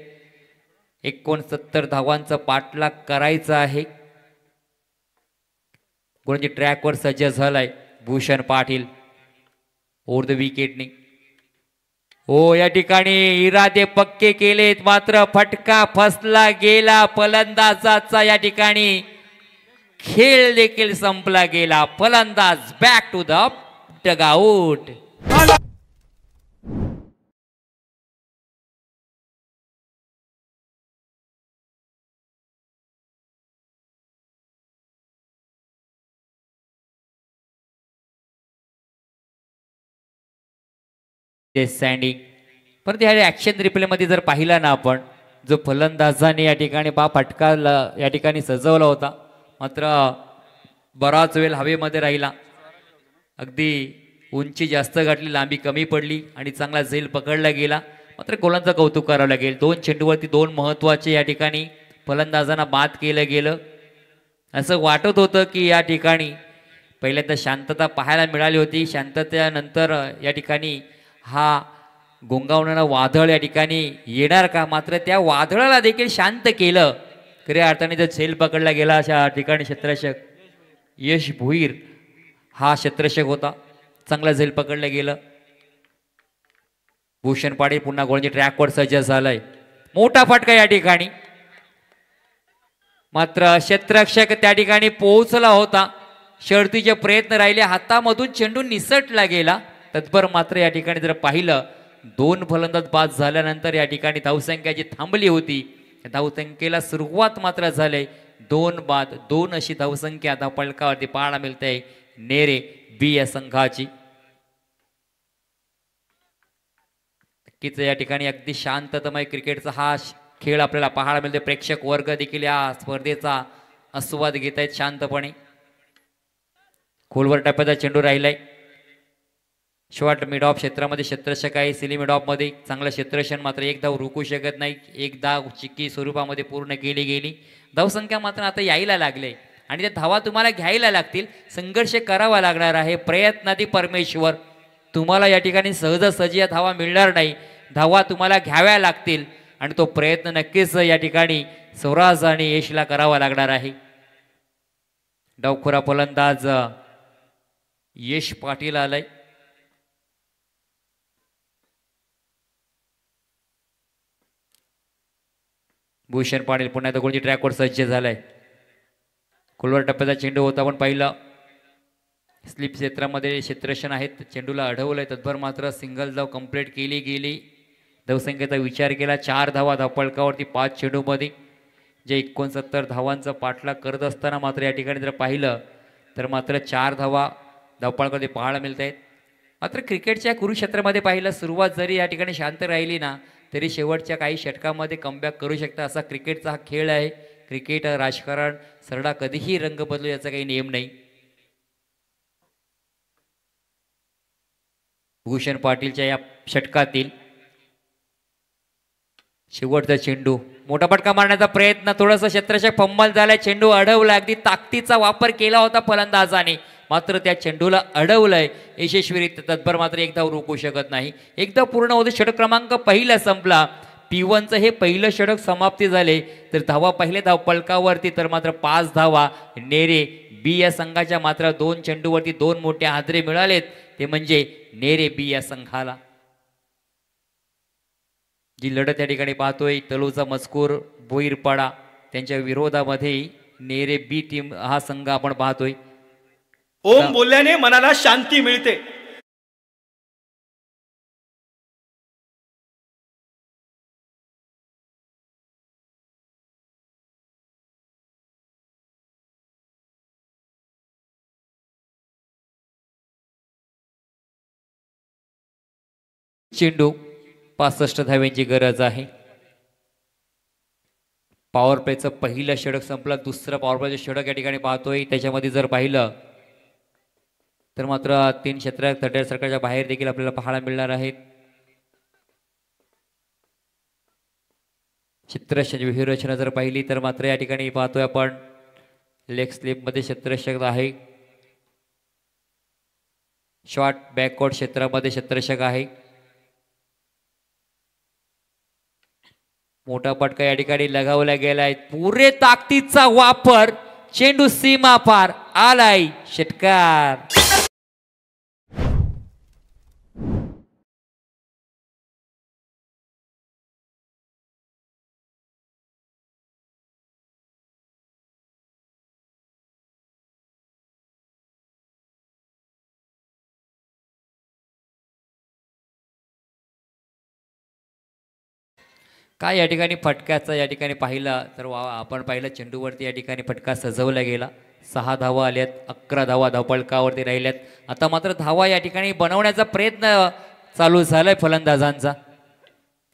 69 धावांचा पाठलाग करायचा आहे. गोलंदाजी ट्रॅकवर सज्ज झालाय भूषण पाटील ओव्हर द विकेटने. हो, या ठिकाणी इरादे पक्के केलेत, मात्र फटका फसला गेला. फलंदाजाचा या ठिकाणी खेळ देखील संपला गेला. फलंदाज बॅक टू द डगआउट. सँडिंग परत या ऍक्शन रिप्ले मध्ये जर पाहिला ना आपण, जो फलंदाजाने या ठिकाणी फटका या ठिकाणी सजवला होता, मात्र बराच वेळ हवेमध्ये राहिला. अगदी उंची जास्त गाठली, लांबी कमी पडली आणि चांगला झेल पकडला गेला. मात्र गोलांचं कौतुक करावं लागेल. 2 चेंडूवरती 2 महत्वाचे या ठिकाणी फलंदाजांना बाद केलं गेलं. असं वाटत होतं की या ठिकाणी पहिल्यांदा शांतता पाहायला मिळाली होती. शांततेनंतर या ठिकाणी हा गोंगावणारा वादळ या ठिकाणी येणार का? मात्र त्या वादळाला देखील शांत केलं. खऱ्या अर्थाने जर झेल पकडला गेला अशा ठिकाणी क्षेत्ररक्षक यश भोईर हा क्षेत्ररक्षक होता. चांगला झेल पकडलं गेलं. भूषण पाटील पुन्हा गोलंदाजी ट्रॅकवर सज्ज झालाय. मोठा फटका या ठिकाणी, मात्र क्षेत्ररक्षक त्या ठिकाणी पोहोचला होता. शर्तीचे प्रयत्न राहिले, हातामधून चेंडू निसटला गेला. तत्पर मात्र या ठिकाणी जर पाहिलं, 2 फलंदाज बाद झाल्यानंतर या ठिकाणी धावसंख्या जी थांबली होती, धावसंख्येला सुरुवात मात्र झाली. 2 बाद 2 अशी धावसंख्या धावफलकावरती पाहायला मिळते नेरे बी या संघाची. नक्कीच या ठिकाणी अगदी शांततमय क्रिकेटचा हा खेळ आपल्याला पाहायला मिळते. प्रेक्षक वर्ग देखील या स्पर्धेचा आस्वाद घेत आहेत शांतपणे. खोलवर टप्प्याचा चेंडू राहिलाय. शॉर्ट मिड ऑफ क्षेत्रामध्ये क्षेत्ररक्षक आहे. सिली मिड ऑफ मध्ये चांगलं क्षेत्ररक्षण, मात्र एक धाव रोखू शकत नाही. एक धाव चिक्की स्वरूपामध्ये पूर्ण केली गेली. धावसंख्या मात्र आता यायला लागले आणि त्या धावा तुम्हाला घ्यायला लागतील. संघर्ष करावा लागणार आहे. प्रयत्नाती परमेश्वर. तुम्हाला या ठिकाणी सहजासहजी या धावा मिळणार नाही. धावा तुम्हाला घ्याव्या लागतील आणि तो प्रयत्न नक्कीच या ठिकाणी स्वराज आणि यशला करावा लागणार आहे. डावखोरा फलंदाज यश पाटील आलाय. भूषण पाटील पुन्हा गोलंदाजी ट्रॅकवर सज्ज झालाय. खोलवर टप्प्याचा चेंडू होता, पण पाहिलं स्लिप क्षेत्रामध्ये क्षेत्ररक्षण आहेत. चेंडूला अडवलंय. तत्भर मात्र सिंगल धाव कंप्लीट केली गेली. धावसंख्येचा विचार केला, 4 धावा धावफलकावरती 5 चेंडूमध्ये. जे 69 धावांचा पाठलाग करत असताना मात्र या ठिकाणी जर पाहिलं तर मात्र 4 धावा धावफलकावरती पाहायला मिळत आहेत. मात्र क्रिकेटच्या कुरुक्षेत्रामध्ये पाहिलं, सुरुवात जरी या ठिकाणी शांत राहिली ना, तरी शेवटच्या काही षटकामध्ये कमबॅक करू शकता असा क्रिकेटचा हा खेळ आहे. क्रिकेट राजकारण सरडा कधीही रंग बदलू याचा काही नियम नाही. भूषण पाटीलच्या या षटकातील शेवटचा चेंडू, मोठा फटका मारण्याचा प्रयत्न, थोडंसं क्षेत्ररक्षक फंबल झालाय. चेंडू अडवला. अगदी ताकदीचा वापर केला होता फलंदाजाने, मात्र त्या चेंडूला अडवलंय यशस्वीरित्या. तत्पर मात्र एक धाव रोखू शकत नाही. एकदा पूर्ण होते. षटक क्रमांक पहिला संपला. P1चं हे पहिलं षटक समाप्ती झाले. तर धावा पहिल्या धावफलकावरती तर मात्र 5 धावा नेरे बी या संघाच्या. मात्र 2 चेंडूवरती 2 मोठे हादरे मिळालेत, ते म्हणजे नेरे बी या संघाला. जी लढत या ठिकाणी पाहतोय, तलोजा मजकूर बोईरपाडा त्यांच्या विरोधामध्ये नेरे बी टीम हा संघ आपण पाहतोय. ओम बोलल्याने मनाला शांती मिळते. चेंडू 65 धाव्यांची गरज आहे. पॉवर प्लेचं पहिलं षटक संपलं, दुसरं पॉवर प्लेचं षटक या ठिकाणी पाहतोय. त्याच्यामध्ये जर पाहिलं तर मात्र 3 षटक तटेर सरकारच्या बाहेर देखील आपल्याला पाहायला मिळणार आहेत. क्षेत्ररक्षणाची व्यूहरचना जर पाहिली तर मात्र या ठिकाणी पाहतोय आपण लेग स्लिप मध्ये क्षेत्ररक्षक आहे. शॉर्ट बॅकवर्ड क्षेत्रामध्ये क्षेत्ररक्षक आहे. मोठा फटका या ठिकाणी लगावला गेलाय. पुरे ताकदीचा वापर, चेंडू सीमा पार आलाय, षटकार. काय या ठिकाणी फटक्याचा या ठिकाणी पाहिला तर आपण पाहिलं चेंडूवरती या ठिकाणी फटका सजवला गेला. 6 धावा आल्यात, 11 धावा धावपळकावरती राहिल्यात. आता मात्र धावा या ठिकाणी बनवण्याचा प्रयत्न चालू झालाय फलंदाजांचा.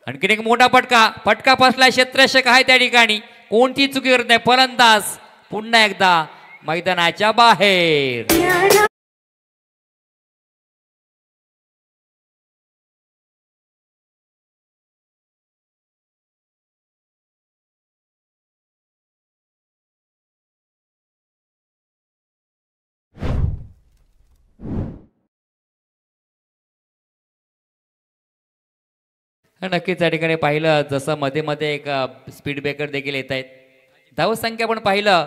आणखीन एक मोठा फटका फसला, क्षेत्ररक्षक आहे त्या ठिकाणी, कोणती चुकी करत नाही फलंदाज. पुन्हा एकदा मैदानाच्या बाहेर. नक्कीच या ठिकाणी पाहिलं जसं मध्ये मध्ये एक स्पीड ब्रेकर देखील येत आहेत. धावसंख्या पण पाहिलं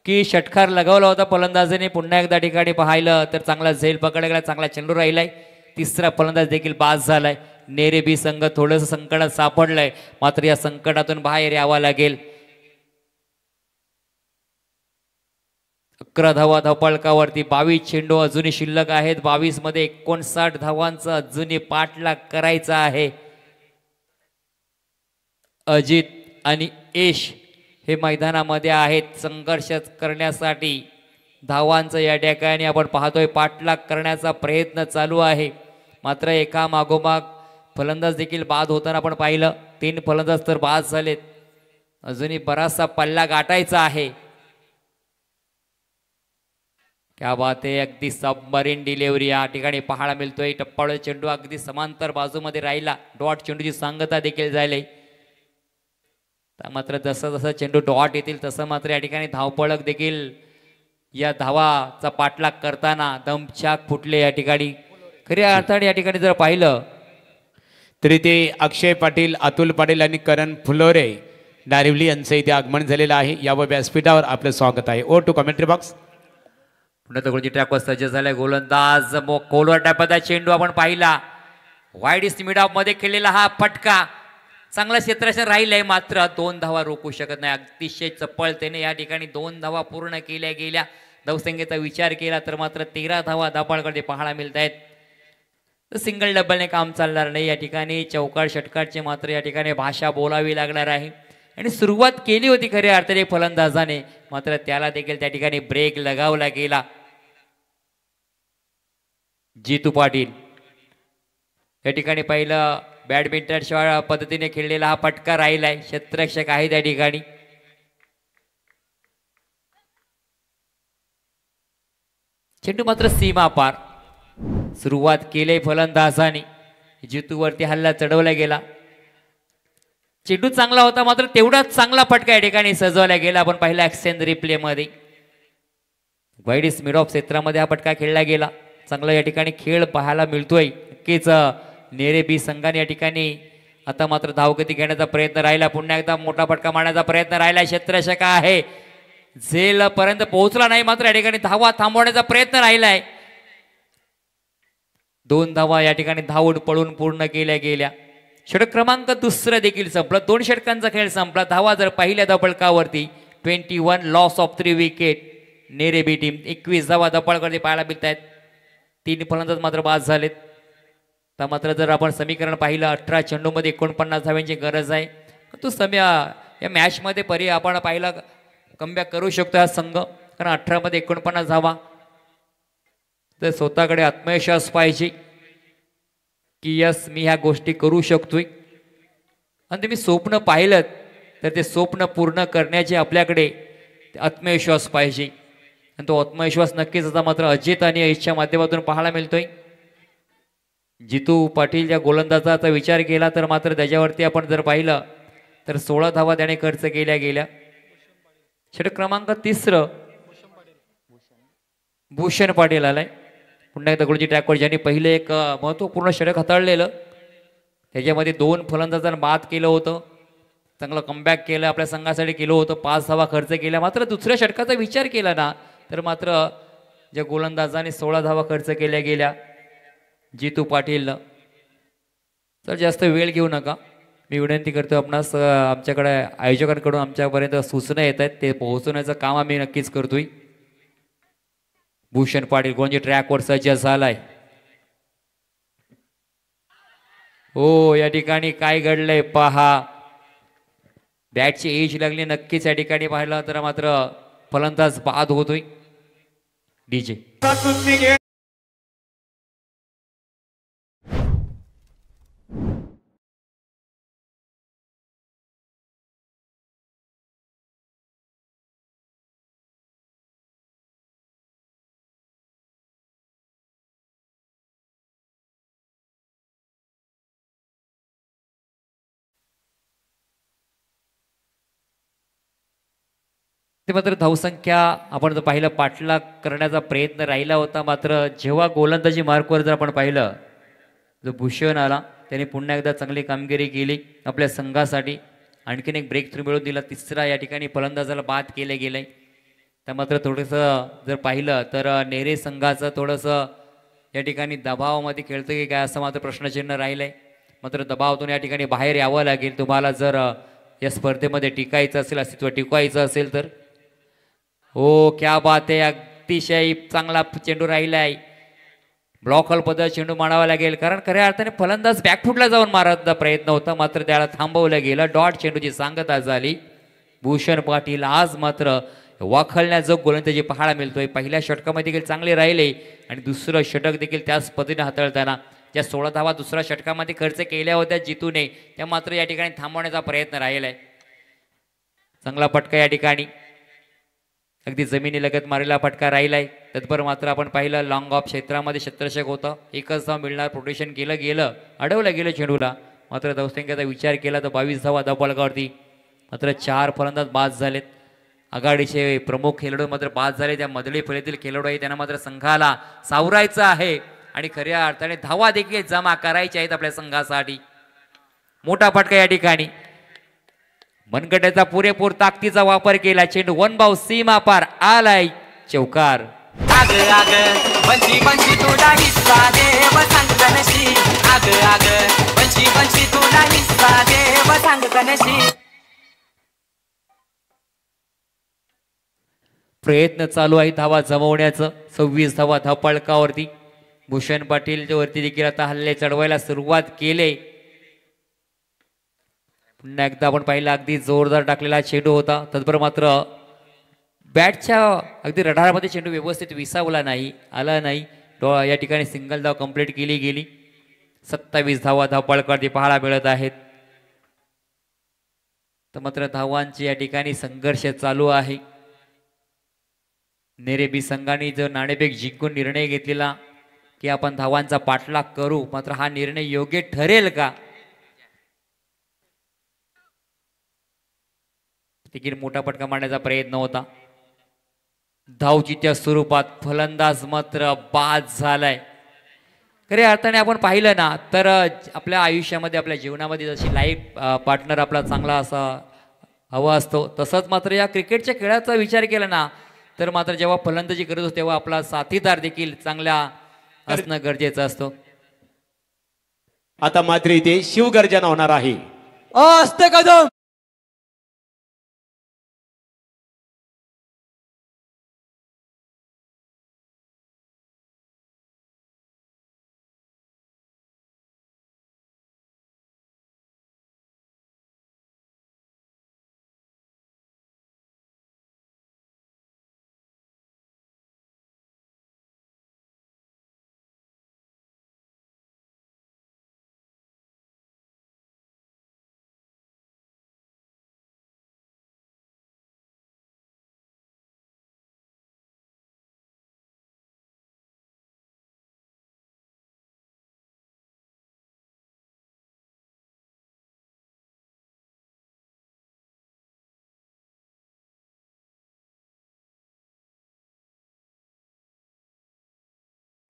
की षटकार लगावला होता फलंदाजाने. पुन्हा एकदा ठिकाणी पाहिलं तर चांगला झेल पकडला गेला, चांगला चेंडू राहिलाय. तिसरा फलंदाज देखील बाद झालाय. नेरेबी संघ थोडंसं संकटात सापडलंय, मात्र या संकटातून बाहेर यावं लागेल. 11 धावा धावपळकावरती, 22 चेंडू अजूनही शिल्लक आहेत. 22 मध्ये 59 धावांचा अजूनही पाठलाग करायचा आहे. अजित आणि यश हे मैदानामध्ये आहेत संघर्ष करण्यासाठी. धावांचं या ठिकाणी आपण पाहतोय पाठलाग करण्याचा प्रयत्न चालू आहे. मात्र एका मागोमाग फलंदाज देखील बाद होताना आपण पाहिलं. 3 फलंदाज तर बाद झालेत, अजूनही बराचसा पल्ला गाठायचा आहे. क्या बात आहे, अगदी सबमरीन डिलिव्हरी या ठिकाणी पाहायला मिळतोय. टप्पाळू चेंडू अगदी समांतर बाजूमध्ये राहिला, डॉट चेंडूची सांगता देखील झाली. मात्र जसं जसं चेंडू डॉट येतील तसं मात्र या ठिकाणी धावपळक देखील या धावाचा पाठलाग करताना दमछाक फुटले या ठिकाणी. खऱ्या अर्थाने या ठिकाणी जर पाहिलं तरी ते अक्षय पाटील, अतुल पाटील आणि करण फुलोरे नारिवली यांचं इथे आगमन झालेलं आहे. यावर व्यासपीठावर आपलं स्वागत आहे. Over to commentary box. पुन्हा दगडूची ट्रॅकवर सज्ज झालाय गोलंदाज. खोलवर टाकता चेंडू आपण पाहिला. वाईड मिड ऑफ मध्ये खेळलेला हा फटका चांगला क्षेत्ररक्षण राहिलंय, मात्र 2 धावा रोखू शकत नाही. अतिशय चपळतेने या ठिकाणी 2 धावा पूर्ण केल्या गेल्या. धावसंख्येचा विचार केला तर मात्र 13 धावा धावपळकडे पाहायला मिळत आहेत. सिंगल डबलने काम चालणार नाही या ठिकाणी. चौकार षटकारचे मात्र या ठिकाणी भाषा बोलावी लागणार आहे. आणि सुरुवात केली होती खऱ्या अर्थाने फलंदाजाने, मात्र त्याला देखील त्या ठिकाणी ब्रेक लगावला गेला. जितू पाटील या ठिकाणी पहिलं बॅडमिंटन पद्धतीने खेळलेला हा फटका राहिलाय. क्षेत्ररक्षक आहे त्या ठिकाणी. चेंडू मात्र सीमा पार. सुरुवात केली फलंदाजाने, जितूवरती हल्ला चढवला गेला. चेंडू चांगला होता, मात्र तेवढाच चांगला फटका या ठिकाणी सजवला गेला. आपण पाहिला ॲक्शन रिप्ले मध्ये वाईड मिड ऑफ क्षेत्रामध्ये हा फटका खेळला गेला. चांगला या ठिकाणी खेळ पाहायला मिळतोय. नक्कीच नेरेबी संघाने या ठिकाणी आता मात्र धावगती घेण्याचा प्रयत्न राहिला. पुन्हा एकदा मोठा फटका मारण्याचा प्रयत्न राहिला. क्षेत्ररक्षक आहे, झेल पर्यंत पोहोचला नाही, मात्र या ठिकाणी धावा थांबवण्याचा प्रयत्न राहिलाय. 2 धावा या ठिकाणी धावून पळून पूर्ण केल्या गेल्या. षटक क्रमांक दुसरं देखील संपलं. 2 षटकांचा खेळ संपला. धावा जर पहिल्या धावपळकावरती 21 लॉस ऑफ 3 विकेट. नेरेबी टीम 21 धावा धावपळकावरती पाहायला मिळत आहेत. 3 फलंदाज मात्र बाद झालेत. तर मात्र जर आपण समीकरण पाहिलं 18 चेंडूमध्ये 49 धाव्यांची गरज आहे. तो या मॅचमध्ये आपण पाहिला कमबॅक करू शकतो हा संघ, कारण 18 मध्ये 49 धावा. तर स्वतःकडे आत्मविश्वास पाहिजे की यस मी ह्या गोष्टी करू शकतोय. आणि तुम्ही स्वप्न पाहिलं तर ते स्वप्न पूर्ण करण्याचे आपल्याकडे आत्मविश्वास पाहिजे आणि तो आत्मविश्वास नक्कीच आता मात्र अजित आणि यशच्या माध्यमातून पाहायला मिळतोय. जितू पाटील या गोलंदाजाचा विचार केला तर मात्र त्याच्यावरती आपण जर पाहिलं तर 16 धावा त्याने खर्च केल्या गेल्या. षटक क्रमांक 3 भूषण पाटील आलाय पुन्हा एकदा गोलची ट्रॅकवर, ज्यांनी पहिले एक महत्त्वपूर्ण षटक हाताळलेलं. त्याच्यामध्ये 2 फलंदाजांना बाद केलं होतं, चांगलं कमबॅक केलं, आपल्या संघासाठी केलं होतं, 5 धावा खर्च केल्या. मात्र दुसऱ्या षटकाचा विचार केला ना तर मात्र ज्या गोलंदाजाने 16 धावा खर्च केल्या गेल्या जितू पाटील. तर जास्त वेळ घेऊ नका, मी विनंती करतो आपणास, आमच्याकडे आयोजकांकडून आमच्यापर्यंत सूचना येत आहेत, ते पोहोचवण्याचं काम आम्ही नक्कीच करतोय. भूषण पाटील गोलंदाजी ट्रॅकवर सज्ज झालाय. हो, या ठिकाणी काय घडलंय पहा. बॅटची एज लागली नक्कीच या ठिकाणी पाहिलं तर मात्र फलंदाज बाद होतोय. डीजे ते मात्र धावसंख्या आपण जर पाहिलं पाठलाग करण्याचा प्रयत्न राहिला होता. मात्र जेव्हा गोलंदाजी मार्कवर जर आपण पाहिलं जो भूषण आला त्याने पुन्हा एकदा चांगली कामगिरी केली आपल्या संघासाठी, आणखीन एक ब्रेक थ्रू मिळवून दिला. तिसरा या ठिकाणी फलंदाजाला बाद केले गेले. तर मात्र थोडंसं जर पाहिलं तर नेरे संघाचं थोडंसं या ठिकाणी दबावामध्ये खेळतं की काय असं मात्र प्रश्नचिन्ह राहिलंय. मात्र दबावातून या ठिकाणी बाहेर यावं लागेल तुम्हाला जर या स्पर्धेमध्ये टिकायचं असेल, अस्तित्व टिकवायचं असेल तर. हो, क्या बात आहे, अतिशय चांगला चेंडू राहिलाय. ब्लॉक हॉल पद्धत चेंडू मारावा लागेल, कारण खऱ्या अर्थाने फलंदाज बॅकफुटला जाऊन मारण्याचा प्रयत्न होता, मात्र त्याला थांबवलं गेलं. डॉट चेंडूची सांगता झाली. भूषण पाटील आज मात्र वाखलण्याजोग गोलंदाजी पाहायला मिळतोय. पहिल्या षटकामध्ये देखील चांगले राहिले आणि दुसरं षटक देखील त्याच पद्धतीने हाताळताना ज्या 16 धावा दुसऱ्या षटकामध्ये खर्च केल्या होत्या जितूने, त्या मात्र या ठिकाणी थांबवण्याचा प्रयत्न राहिलाय. चांगला फटका या ठिकाणी अगदी जमिनी लगत मारलेला फटका राहिलाय. तत्पर मात्र आपण पाहिलं लॉंग ऑफ क्षेत्रामध्ये क्षेत्ररक्षक होतं, एकच धाव मिळणार, प्रोटेक्शन केलं गेलं, अडवलं गेलं चेंडूला. मात्र धावसंख्येचा विचार केला तर 22 धावा धावफलकावरती. मात्र 4 फलंदाज बाद झालेत. आघाडीचे प्रमुख खेळाडू मात्र बाद झाले. त्या मधली फळीतील खेळाडू आहे त्यांना मात्र संघाला सावरायचं आहे आणि खऱ्या अर्थाने धावा देखील जमा करायच्या आहेत आपल्या संघासाठी. मोठा फटका या ठिकाणी, मनगटाचा पुरेपूर ताकदीचा वापर केला. चेंडू 1 बाउ सीमा पार आलाय, चौकार. आग आग बंशी बंशी तुला हिस्सा देव सांग कनशी. आग आग बंशी बंशी तुला हिस्सा देव सांग कनशी. प्रयत्न चालू आहे धावा जमवण्याचं. 26 धावा धावपळकावरती. भूषण पाटील वरती देखील आता हल्ले चढवायला सुरुवात केले. पुन्हा एकदा आपण पाहिलं अगदी जोरदार टाकलेला चेंडू होता. तत्पर मात्र बॅटच्या अगदी रडारामध्ये चेंडू व्यवस्थित विसावला नाही, आला नाही. या ठिकाणी सिंगल धाव कंप्लीट केली गेली. 27 धावा धावपळकावरती पाहायला मिळत आहेत. तर मात्र धावांची या ठिकाणी संघर्ष चालू आहे. नेरेबी संघाने जो नाणेफेक जिंकून निर्णय घेतलेला की आपण धावांचा पाठलाग करू, मात्र हा निर्णय योग्य ठरेल का? देखील मोठा फटका मारण्याचा प्रयत्न होता. धावचीच्या स्वरूपात फलंदाज मात्र बाद झालाय. खऱ्या अर्थाने आपण पाहिलं ना तर आपल्या आयुष्यामध्ये आपल्या जीवनामध्ये जशी लाईफ पार्टनर आपला चांगला असा हवा असतो, तसंच मात्र या क्रिकेटच्या खेळाचा विचार केला ना तर मात्र जेव्हा फलंदाजी करत असतो तेव्हा आपला साथीदार देखील चांगला असणं गरजेचं असतं. आता मात्र इथे शिवगर्जना होणार आहे. असते कदम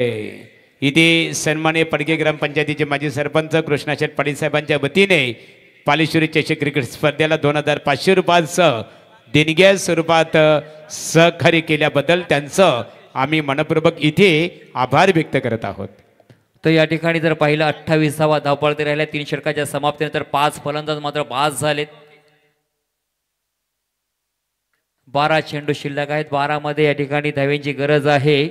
इथे सन्माननीय पडगे ग्रामपंचायतीचे माजी सरपंच कृष्णाशेठ पाटील साहेबांच्या वतीने पालेश्वरी चषक क्रिकेट स्पर्धेला 2500 रुपयांसह देणग्या स्वरूपात सहकार्य केल्याबद्दल त्यांचं आम्ही मनपूर्वक इथे आभार व्यक्त करत आहोत. तर या ठिकाणी जर पाहिलं 28वा धावपळ राहिल्या 3 षटकाच्या समाप्तीनंतर 5 फलंदाज मात्र बाद झालेत. 12 चेंडू शिल्लक आहेत. 12 मध्ये या ठिकाणी धाव्यांची गरज आहे.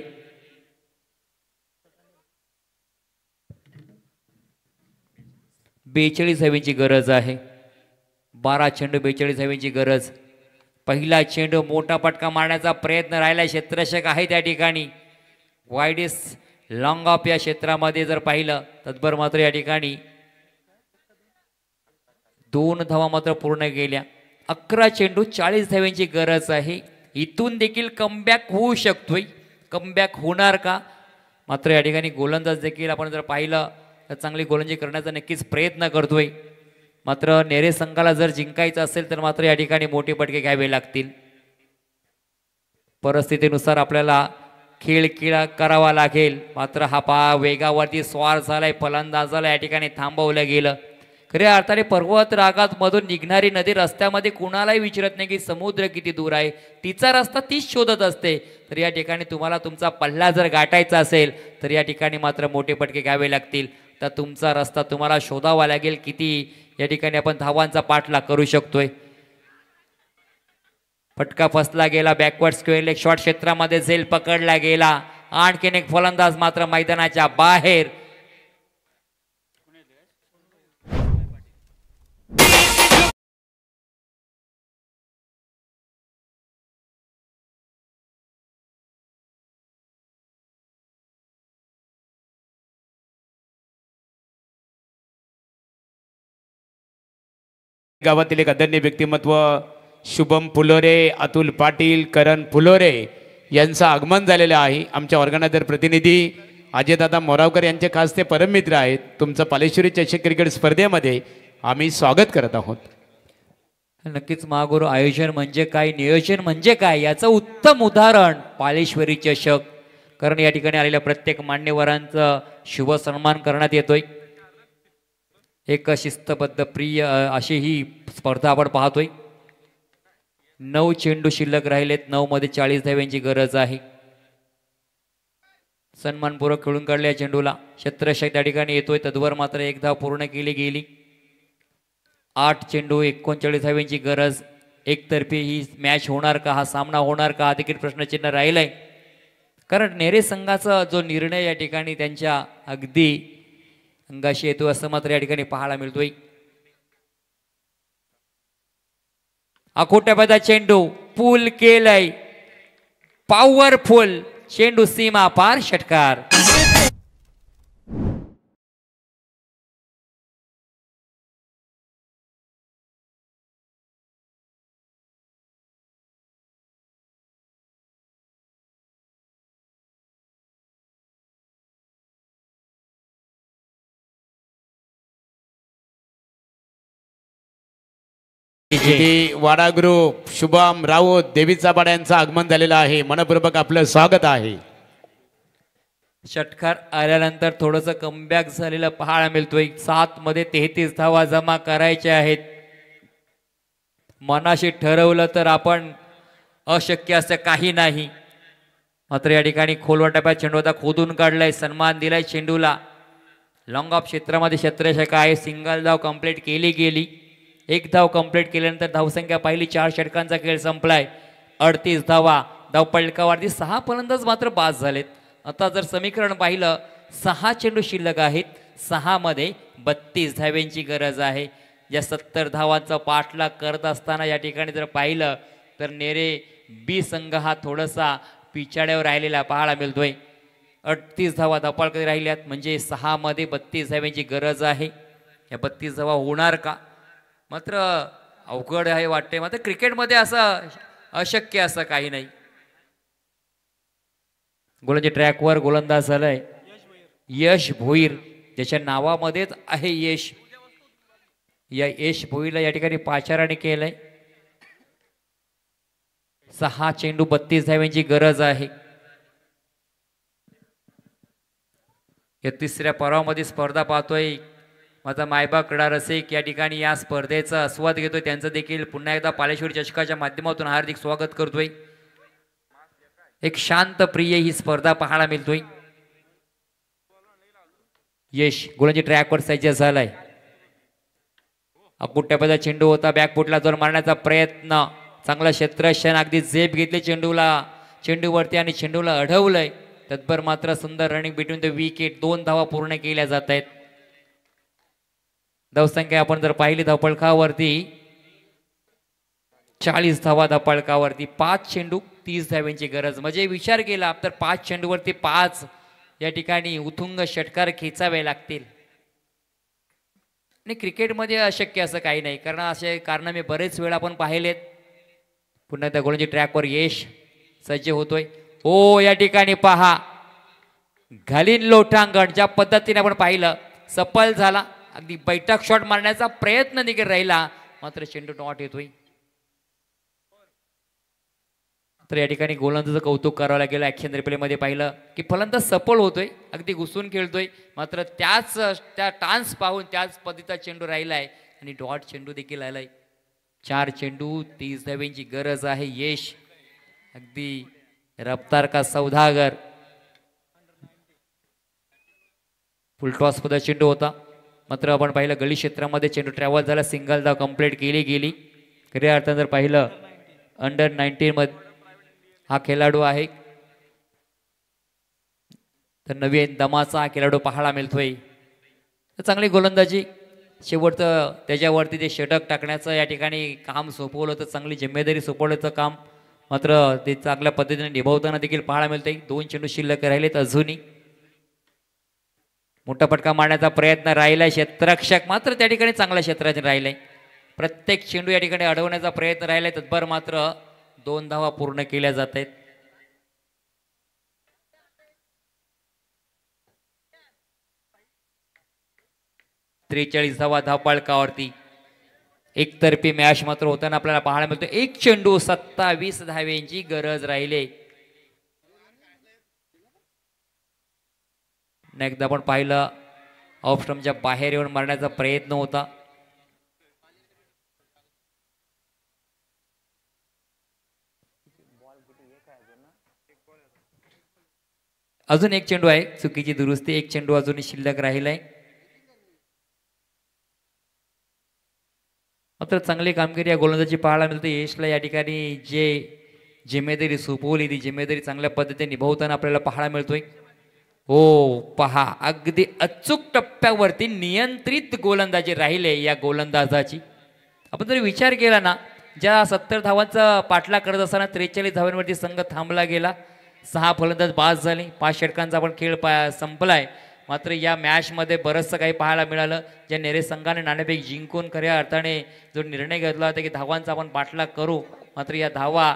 बेचाळीस धाव्यांची गरज आहे. 12 चेंडू 42 धाव्यांची गरज. पहिला चेंडू मोठा फटका मारण्याचा प्रयत्न राहिला. क्षेत्ररक्षक आहे त्या ठिकाणी. वाईडिस लॉंग ऑफ या क्षेत्रामध्ये जर पाहिलं तत्पर मात्र या ठिकाणी 2 धावा मात्र पूर्ण केल्या. 11 चेंडू 40 धाव्यांची गरज आहे. इथून देखील कमबॅक होऊ शकतोय. कमबॅक होणार का? मात्र या ठिकाणी गोलंदाज देखील आपण जर पाहिलं तर चांगली गोलंदाजी करण्याचा नक्कीच प्रयत्न करतोय. मात्र नेरे संघाला जर जिंकायचं असेल तर मात्र या ठिकाणी मोठे फटके घ्यावे लागतील. परिस्थितीनुसार आपल्याला खेळ करावा लागेल. मात्र हा वेगावरती स्वार झालाय. फलंदाजाला या ठिकाणी थांबवलं गेलं. खऱ्या अर्थाने पर्वत रागात मधून निघणारी नदी रस्त्यामध्ये कुणालाही विचारत नाही की समुद्र किती दूर आहे. तिचा रस्ता तीच शोधत असते. तर या ठिकाणी तुम्हाला तुमचा पल्ला जर गाठायचा असेल तर या ठिकाणी मात्र मोठे फटके घ्यावे लागतील. तर तुमचा रस्ता तुम्हाला शोधावा लागेल. किती या ठिकाणी आपण धावांचा पाठलाग करू शकतोय. फटका फसला गेला. बॅकवर्ड स्क्वेअर लेग शॉट क्षेत्रामध्ये झेल पकडला गेला. आणखीन एक फलंदाज मात्र मैदानाच्या बाहेर. गावातील एक अदन्य व्यक्तिमत्व शुभम फुलोरे, अतुल पाटील, करण फुलोरे यांचं आगमन झालेलं आहे. आमच्या ऑर्गनायझर प्रतिनिधी अजयदादा मोरावकर यांचे खास ते परममित्र आहेत. तुमचं पालेश्वरी चषक क्रिकेट स्पर्धेमध्ये आम्ही स्वागत करत आहोत. नक्कीच महागुरु, आयोजन म्हणजे काय, नियोजन म्हणजे काय याचं उत्तम उदाहरण पालेश्वरी चषक. कारण या ठिकाणी आलेल्या प्रत्येक मान्यवरांचा शुभ सन्मान करण्यात येतोय. एक शिस्तबद्ध प्रिय अशी ही स्पर्धा आपण पाहतोय. 9 चेंडू शिल्लक राहिलेत. 9 मध्ये 40 धाव्यांची गरज आहे. सन्मानपूर्वक खेळून काढल्या चेंडूला. क्षेत्ररक्षक त्या ठिकाणी येतोय. तद्वर मात्र 1 धाव पूर्ण केली गेली. 8 चेंडू 39 धाव्यांची गरज. एकतर्फी ही मॅच होणार का, हा सामना होणार का, हा देखील प्रश्नचिन्ह राहिलाय. कारण नेरे संघाचा जो निर्णय या ठिकाणी त्यांच्या अगदी अंगाशी येतो असं मात्र या ठिकाणी पाहायला मिळतोय. अकोट्यापदा चेंडू पूल केलंय. पॉवरफुल चेंडू सीमा पार षटकार. इथे वाडा ग्रुप शुभम राऊत देवीचा पाडा यांचं आगमन झालेलं आहे. मनपूर्वक आपलं स्वागत आहे. षटकार आल्यानंतर थोडंसं कमबॅक झालेलं पाहायला मिळतोय. 7 मध्ये 33 धावा जमा करायच्या आहेत. मनाशी ठरवलं तर आपण अशक्य असं काही नाही. मात्र या ठिकाणी खोलवर टप्प्यात चेंडू आता खोदून काढलाय. सन्मान दिलाय चेंडूला. लॉंग ऑफ क्षेत्रामध्ये क्षेत्ररक्षक आहे. सिंगल धाव कंप्लीट केली गेली. 1 धाव कंप्लीट केल्यानंतर धावसंख्या पाहिली. 4 षटकांचा खेळ संपलाय. 38 धावा. धाव पलकावरती 6 फलंदाज मात्र बाद झालेत. आता जर समीकरण पाहिलं 6 चेंडू शिल्लक आहेत. 6 मध्ये 32 धाव्यांची गरज आहे. या 70 धावांचा पाठलाग करत असताना या ठिकाणी जर पाहिलं तर नेरे बी संघ हा थोडासा पिछाड्यावर राहिलेला पाहायला मिळतोय. 38 धावा धावपळ राहिल्यात म्हणजे 6 मध्ये 32 धाव्यांची गरज आहे. या 32 धावा होणार का? मात्र अवघड आहे वाटते. मात्र क्रिकेटमध्ये असं अशक्य असं काही नाही. गोलंदाजी ट्रॅकवर गोलंदाज झालाय यश भोईर, ज्याच्या नावामध्येच आहे यश. या यश भोईरला या ठिकाणी पाचाराने केलंय. 6 चेंडू 32 धाव्यांची गरज आहे. या तिसऱ्या पर्वामध्ये स्पर्धा पाहतोय माझा मायबा क्रीडा रसिक या ठिकाणी या स्पर्धेचा आस्वाद घेतोय. त्यांचं देखील पुन्हा एकदा पालेश्वरी चषकाच्या माध्यमातून हार्दिक स्वागत करतोय. एक शांत प्रिय ही स्पर्धा पाहायला मिळतोय. यश गोलंदाजी ट्रॅकवर सज्ज झालाय. अकुट्यापदा चेंडू होता बॅकफुटला जोर मारण्याचा प्रयत्न चांगला क्षेत्ररक्षण अगदी झेप घेतली चेंडूवरती आणि चेंडूला अडवलंय. तत्पर मात्र सुंदर रनिंग बिटवीन द विकेट. 2 धावा पूर्ण केल्या जात आहेत. धावसंख्या आपण जर पाहिली धावपळकावरती 40 धावा धावपळकावरती 5 चेंडू 30 धाव्यांची गरज. म्हणजे विचार केला तर 5 चेंडूवरती 5 या ठिकाणी उथुंग षटकार खेचावे लागतील. आणि क्रिकेटमध्ये अशक्य असं काही नाही कारण असे कारण मी बरेच वेळा आपण पाहिलेत. पुन्हा त्या गोलंदाजी ट्रॅकवर यश सज्ज होतोय. ओ या ठिकाणी पहा घालीन लोटांगण ज्या पद्धतीने आपण पाहिलं सफल झाला. अगदी बैठक शॉट मारण्याचा प्रयत्न देखील राहिला मात्र चेंडू नॉट येतोय. तर या ठिकाणी गोलंदाजाचं कौतुक करावं लागेल. ॲक्शन रिप्लेमध्ये पाहिलं की फलंदाज सफल होतोय अगदी घुसून खेळतोय मात्र त्या टान्स पाहून त्याच पद्धतीचा चेंडू राहिलाय आणि डॉट चेंडू देखील आलाय. 4 चेंडू 30 धाव्यांची गरज आहे. यश अगदी रफ्तार का सौदागर. फुलटॉस पदा चेंडू होता मात्र आपण पाहिलं गली क्षेत्रामध्ये चेंडू ट्रॅव्हल झाला. सिंगल धाव कंप्लीट केली. खऱ्या अर्थानं जर पाहिलं अंडर 19 मध्ये हा खेळाडू आहे तर नवीन दमाचा हा खेळाडू पाहायला मिळतोय. तर चांगली गोलंदाजी शेवटचं त्याच्यावरती ते षटक टाकण्याचं या ठिकाणी काम सोपवलं तर चांगली जिम्मेदारी सोपवण्याचं काम मात्र ते चांगल्या पद्धतीने निभावताना देखील पाहायला मिळतंय. 2 चेंडू शिल्लक राहिलेत अजूनही. मोठा फटका मारण्याचा प्रयत्न राहिलाय. क्षेत्ररक्षक मात्र त्या ठिकाणी चांगल्या क्षेत्रात राहिलाय. प्रत्येक चेंडू या ठिकाणी अडवण्याचा प्रयत्न राहिलाय. तत्पर मात्र 2 धावा पूर्ण केल्या जात आहेत. त्रेचाळीस धावा धावपळकावरती एकतर्फी मॅच मात्र होताना आपल्याला पाहायला मिळतो. 1 चेंडू 27 धाव्यांची गरज राहिली. एकदा आपण पाहिलं ऑफ स्टंपच्या बाहेर येऊन मारण्याचा प्रयत्न होता. अजून 1 चेंडू आहे चुकीची दुरुस्ती. 1 चेंडू अजूनही शिल्लक राहिलाय. मात्र चांगली कामगिरी या गोलंदाजी पाहायला मिळते. यशला या ठिकाणी जे जिम्मेदारी सोपवली ती जिम्मेदारी चांगल्या पद्धतीने निभावताना आपल्याला पाहायला मिळतोय. हो पहा अगदी अचूक टप्प्यावरती नियंत्रित गोलंदाजी राहिले या गोलंदाजाची. आपण जर विचार केला ना ज्या 70 धावांचा पाठलाग करत असताना 43 धावांवरती संघ थांबला गेला. 6 फलंदाज बाद झाले. 5 षटकांचा आपण खेळ संपलाय. मात्र या मॅचमध्ये बरंचसं काही पाहायला मिळालं. ज्या नेरे संघाने नाणेफेक जिंकून खऱ्या अर्थाने जो निर्णय घेतला होता की धावांचा आपण पाठलाग करू मात्र या धावा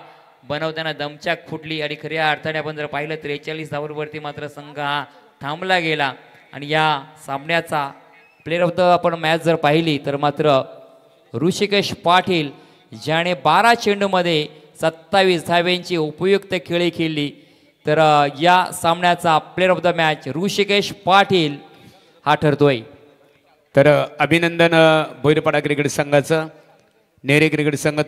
बनवताना दमचाक फुटली आणि खऱ्या अर्थाने आपण जर पाहिलं 43 धावांवरती मात्र संघ हा थांबला गेला. आणि या सामन्याचा प्लेअर ऑफ द आपण मॅच जर पाहिली तर मात्र ऋषिकेश पाटील ज्याने 12 चेंडूमध्ये 27 धाव्यांची उपयुक्त खेळी खेळली तर या सामन्याचा player of the match Rishikesh Patil हा ठरतोय. तर अभिनंदन भोईरपाडा क्रिकेट संघाचं. नेरे क्रिकेट संघ